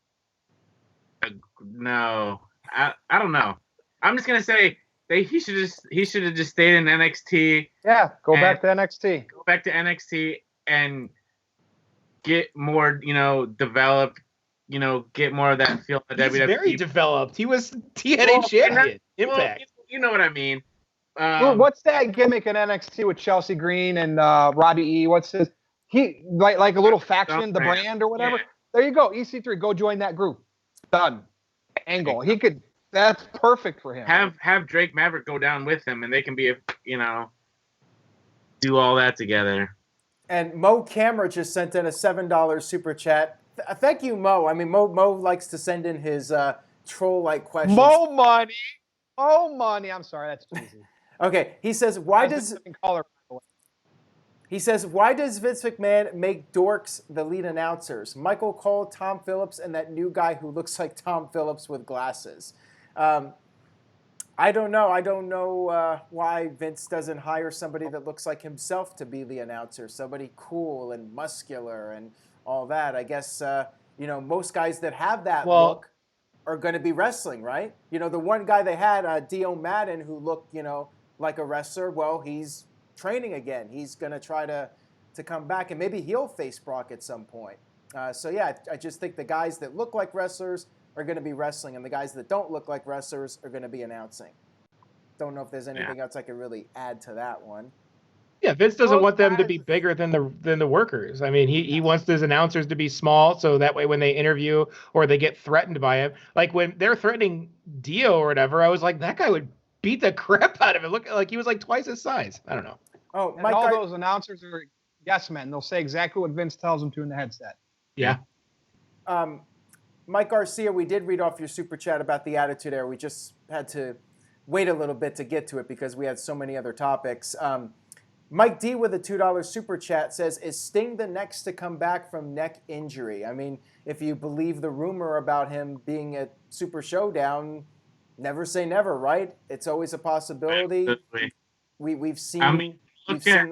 [SPEAKER 3] No. I don't know. I'm just gonna say he should have just stayed in NXT.
[SPEAKER 2] Yeah, go back to NXT.
[SPEAKER 3] Go back to NXT and get more, developed. Get more of that feel of WWE.
[SPEAKER 4] He's very developed. He was TNA champion. Impact.
[SPEAKER 3] You know what I mean.
[SPEAKER 2] What's that gimmick in NXT with Chelsea Green and Robbie E? What's his? He like a little faction, the brand or whatever. Yeah. There you go. EC3, go join that group. Done. Angle. He could. That's perfect for him.
[SPEAKER 3] Have Drake Maverick go down with him, and they can be, do all that together.
[SPEAKER 1] And Mo Camera just sent in a $7 super chat. Thank you, Mo. I mean, Mo likes to send in his troll-like questions.
[SPEAKER 2] Mo money. I'm sorry, that's cheesy.
[SPEAKER 1] Okay, he says, why does Vince McMahon make dorks the lead announcers? Michael Cole, Tom Phillips, and that new guy who looks like Tom Phillips with glasses. I don't know. I don't know why Vince doesn't hire somebody that looks like himself to be the announcer, somebody cool and muscular and all that. I guess, most guys that have that look are going to be wrestling, right? The one guy they had, Dio Madden, who looked, like a wrestler, well, he's training again. He's going to try to come back, and maybe he'll face Brock at some point. I just think the guys that look like wrestlers are going to be wrestling, and the guys that don't look like wrestlers are going to be announcing. Don't know if there's anything else I could really add to that one.
[SPEAKER 4] Yeah, Vince doesn't want them to be bigger than the workers. I mean, he wants his announcers to be small, so that way when they interview or they get threatened by him, like when they're threatening Dio or whatever, I was like, that guy would beat the crap out of him. Look, like he was like twice his size. I don't know.
[SPEAKER 2] Oh, Mike, all those announcers are yes men. They'll say exactly what Vince tells them to in the headset.
[SPEAKER 4] Yeah.
[SPEAKER 1] Mike Garcia, we did read off your super chat about the Attitude Era. We just had to wait a little bit to get to it because we had so many other topics. Mike D with a $2 super chat says, is Sting the next to come back from neck injury? I mean, if you believe the rumor about him being at Super Showdown, never say never, right? It's always a possibility.
[SPEAKER 3] Absolutely.
[SPEAKER 1] We've seen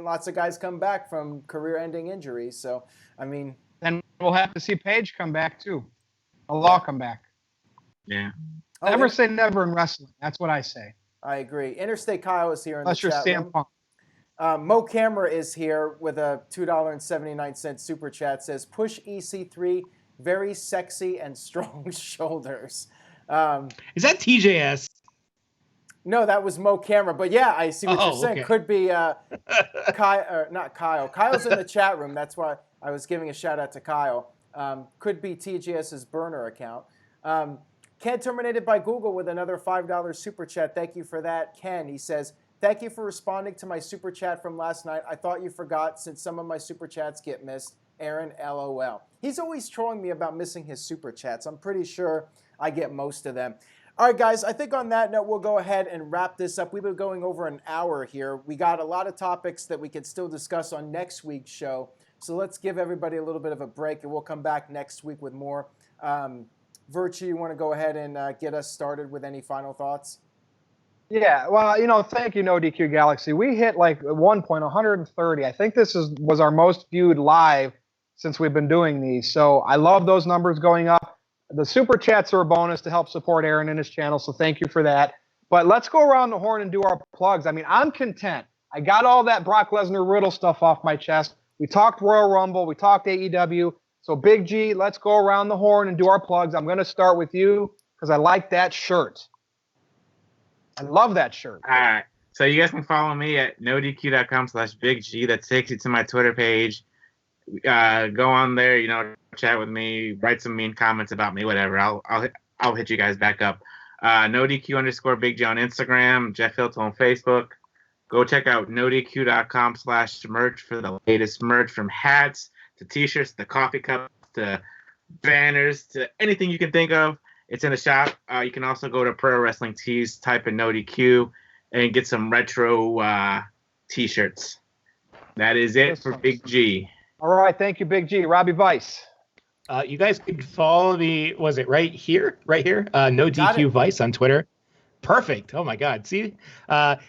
[SPEAKER 1] lots of guys come back from career-ending injuries. So, I mean,
[SPEAKER 2] then we'll have to see Paige come back too. A Law come back.
[SPEAKER 3] Yeah.
[SPEAKER 2] Never say never in wrestling. That's what I say.
[SPEAKER 1] I agree. Interstate Kyle is here in
[SPEAKER 2] Unless
[SPEAKER 1] the chat
[SPEAKER 2] you're
[SPEAKER 1] room.
[SPEAKER 2] Punk.
[SPEAKER 1] Mo Camera is here with a $2.79 super chat. Says, push EC3, very sexy and strong shoulders.
[SPEAKER 4] Is that TJS?
[SPEAKER 1] No, that was Mo Camera. But yeah, I see what you're saying.
[SPEAKER 4] Okay.
[SPEAKER 1] Could be not Kyle. Kyle's in the chat room. That's why I was giving a shout out to Kyle. Could be TGS's burner account. Ken terminated by Google with another $5 super chat. Thank you for that, Ken. He says, thank you for responding to my super chat from last night. I thought you forgot since some of my super chats get missed. Aaron, LOL. He's always trolling me about missing his super chats. I'm pretty sure I get most of them. All right, guys, I think on that note, we'll go ahead and wrap this up. We've been going over an hour here. We got a lot of topics that we could still discuss on next week's show. So let's give everybody a little bit of a break, and we'll come back next week with more. Virtue, you want to go ahead and get us started with any final thoughts?
[SPEAKER 2] Yeah, well, thank you, NoDQ Galaxy. We hit like at one point 130. I think this was our most viewed live since we've been doing these. So I love those numbers going up. The super chats are a bonus to help support Aaron and his channel, so thank you for that. But let's go around the horn and do our plugs. I mean, I'm content. I got all that Brock Lesnar Riddle stuff off my chest. We talked Royal Rumble. We talked AEW. So, Big G, let's go around the horn and do our plugs. I'm going to start with you because I like that shirt. I love that shirt.
[SPEAKER 3] All right. So you guys can follow me at nodq.com/Big G. That takes you to my Twitter page. Go on there, chat with me, write some mean comments about me, whatever. I'll hit you guys back up. NoDQ_Big G on Instagram, Jeff Hilton on Facebook. Go check out nodq.com/merch for the latest merch, from hats to t-shirts, to coffee cups, to banners, to anything you can think of. It's in the shop. You can also go to Pro Wrestling Tees, type in NoDQ, and get some retro t-shirts. That is it for Big G.
[SPEAKER 2] All right. Thank you, Big G. Robbie Vice.
[SPEAKER 4] You guys could follow me, was it right here? NoDQ Vice on Twitter. Perfect. Oh my God. See,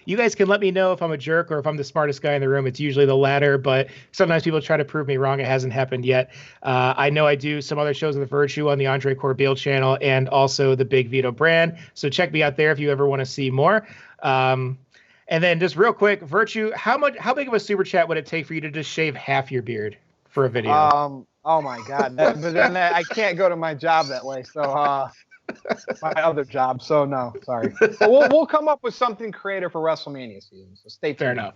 [SPEAKER 4] you guys can let me know if I'm a jerk or if I'm the smartest guy in the room. It's usually the latter, but sometimes people try to prove me wrong. It hasn't happened yet. I know I do some other shows with Virtue on the Andre Corbeil channel and also the Big Vito brand. So check me out there if you ever want to see more. And then just real quick, Virtue, how big of a super chat would it take for you to just shave half your beard for a video?
[SPEAKER 2] Oh my God. But then I can't go to my job that way. So, my other job, so no, sorry. But we'll come up with something creative for WrestleMania season. So stay tuned.
[SPEAKER 4] Fair enough.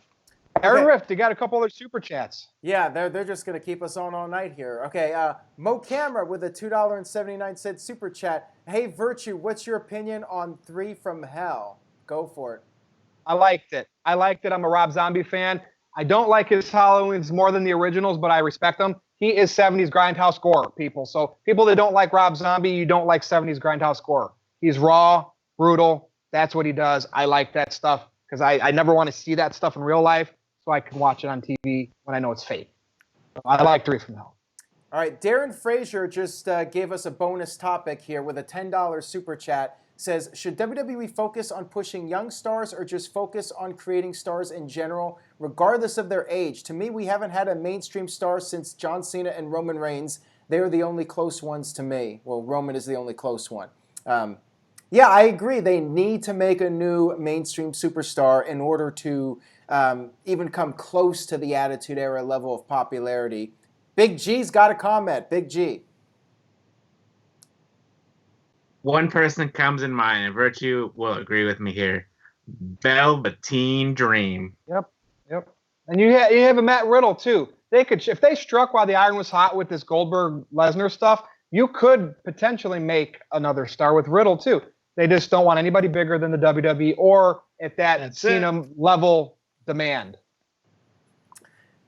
[SPEAKER 2] Aaron Rift, you got a couple other super chats.
[SPEAKER 1] Yeah, they're just gonna keep us on all night here. Okay, Mo Camera with a $2.79 super chat. Hey Virtue, what's your opinion on 3 from Hell? Go for it.
[SPEAKER 2] I liked it. I'm a Rob Zombie fan. I don't like his Halloweens more than the originals, but I respect them. He is 70s Grindhouse gore, people. So people that don't like Rob Zombie, you don't like 70s Grindhouse gore. He's raw, brutal. That's what he does. I like that stuff because I never want to see that stuff in real life, so I can watch it on TV when I know it's fake. So I like 3 from Hell.
[SPEAKER 1] All right, Darren Frazier just gave us a bonus topic here with a $10 super chat. Says, should WWE focus on pushing young stars or just focus on creating stars in general, regardless of their age? To me, we haven't had a mainstream star since John Cena and Roman Reigns. They are the only close ones to me. Well, Roman is the only close one. Yeah, I agree. They need to make a new mainstream superstar in order to even come close to the Attitude Era level of popularity. Big G's got a comment. Big G.
[SPEAKER 3] One person comes in mind, and Virtue will agree with me here. Velveteen Dream.
[SPEAKER 2] Yep. And you have a Matt Riddle too. They could, if they struck while the iron was hot with this Goldberg Lesnar stuff, you could potentially make another star with Riddle too. They just don't want anybody bigger than the WWE or at that Cena level demand.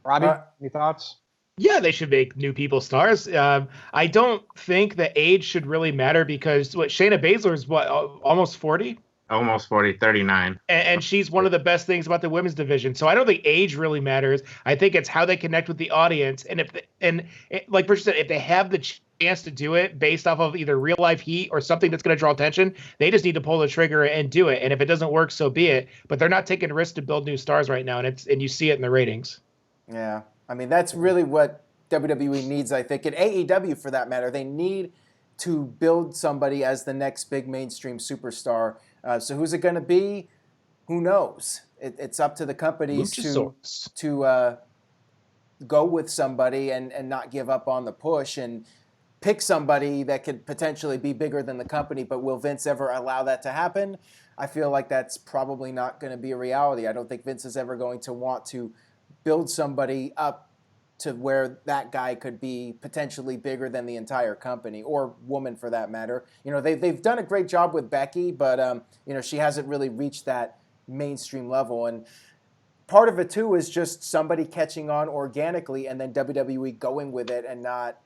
[SPEAKER 2] Robbie, any thoughts?
[SPEAKER 4] Yeah, they should make new people stars. I don't think the age should really matter because Shayna Baszler is almost 40?
[SPEAKER 3] Almost 40, 39.
[SPEAKER 4] And she's one of the best things about the women's division. So I don't think age really matters. I think it's how they connect with the audience. And like Bridget said, if they have the chance to do it based off of either real life heat or something that's going to draw attention, they just need to pull the trigger and do it. And if it doesn't work, so be it. But they're not taking risks to build new stars right now, and you see it in the ratings.
[SPEAKER 1] Yeah, I mean, that's really what WWE needs, I think, and AEW for that matter. They need to build somebody as the next big mainstream superstar. So who's it going to be? Who knows? It's up to the companies to go with somebody and not give up on the push and pick somebody that could potentially be bigger than the company. But will Vince ever allow that to happen? I feel like that's probably not going to be a reality. I don't think Vince is ever going to want to build somebody up to where that guy could be potentially bigger than the entire company, or woman for that matter. You know, they've done a great job with Becky, but you know, she hasn't really reached that mainstream level. And part of it too is just somebody catching on organically and then WWE going with it and not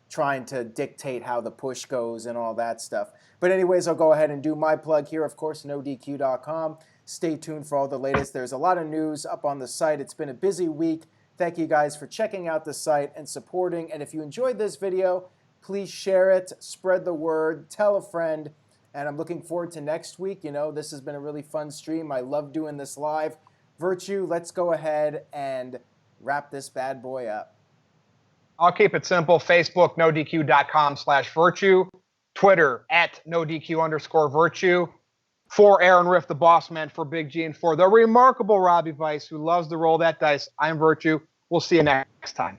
[SPEAKER 1] trying to dictate how the push goes and all that stuff. But anyways, I'll go ahead and do my plug here. Of course, NoDQ.com. Stay tuned for all the latest. There's a lot of news up on the site. It's been a busy week. Thank you guys for checking out the site and supporting. And if you enjoyed this video, please share it, spread the word, tell a friend. And I'm looking forward to next week. You know, this has been a really fun stream. I love doing this live. Virtue, let's go ahead and wrap this bad boy up.
[SPEAKER 2] I'll keep it simple. Facebook, NoDQ.com/virtue. Twitter, @NoDQ_virtue. For Aaron Riff, the boss man, for Big G, and for the remarkable Robbie Vice, who loves to roll that dice, I'm Virtue. We'll see you next time.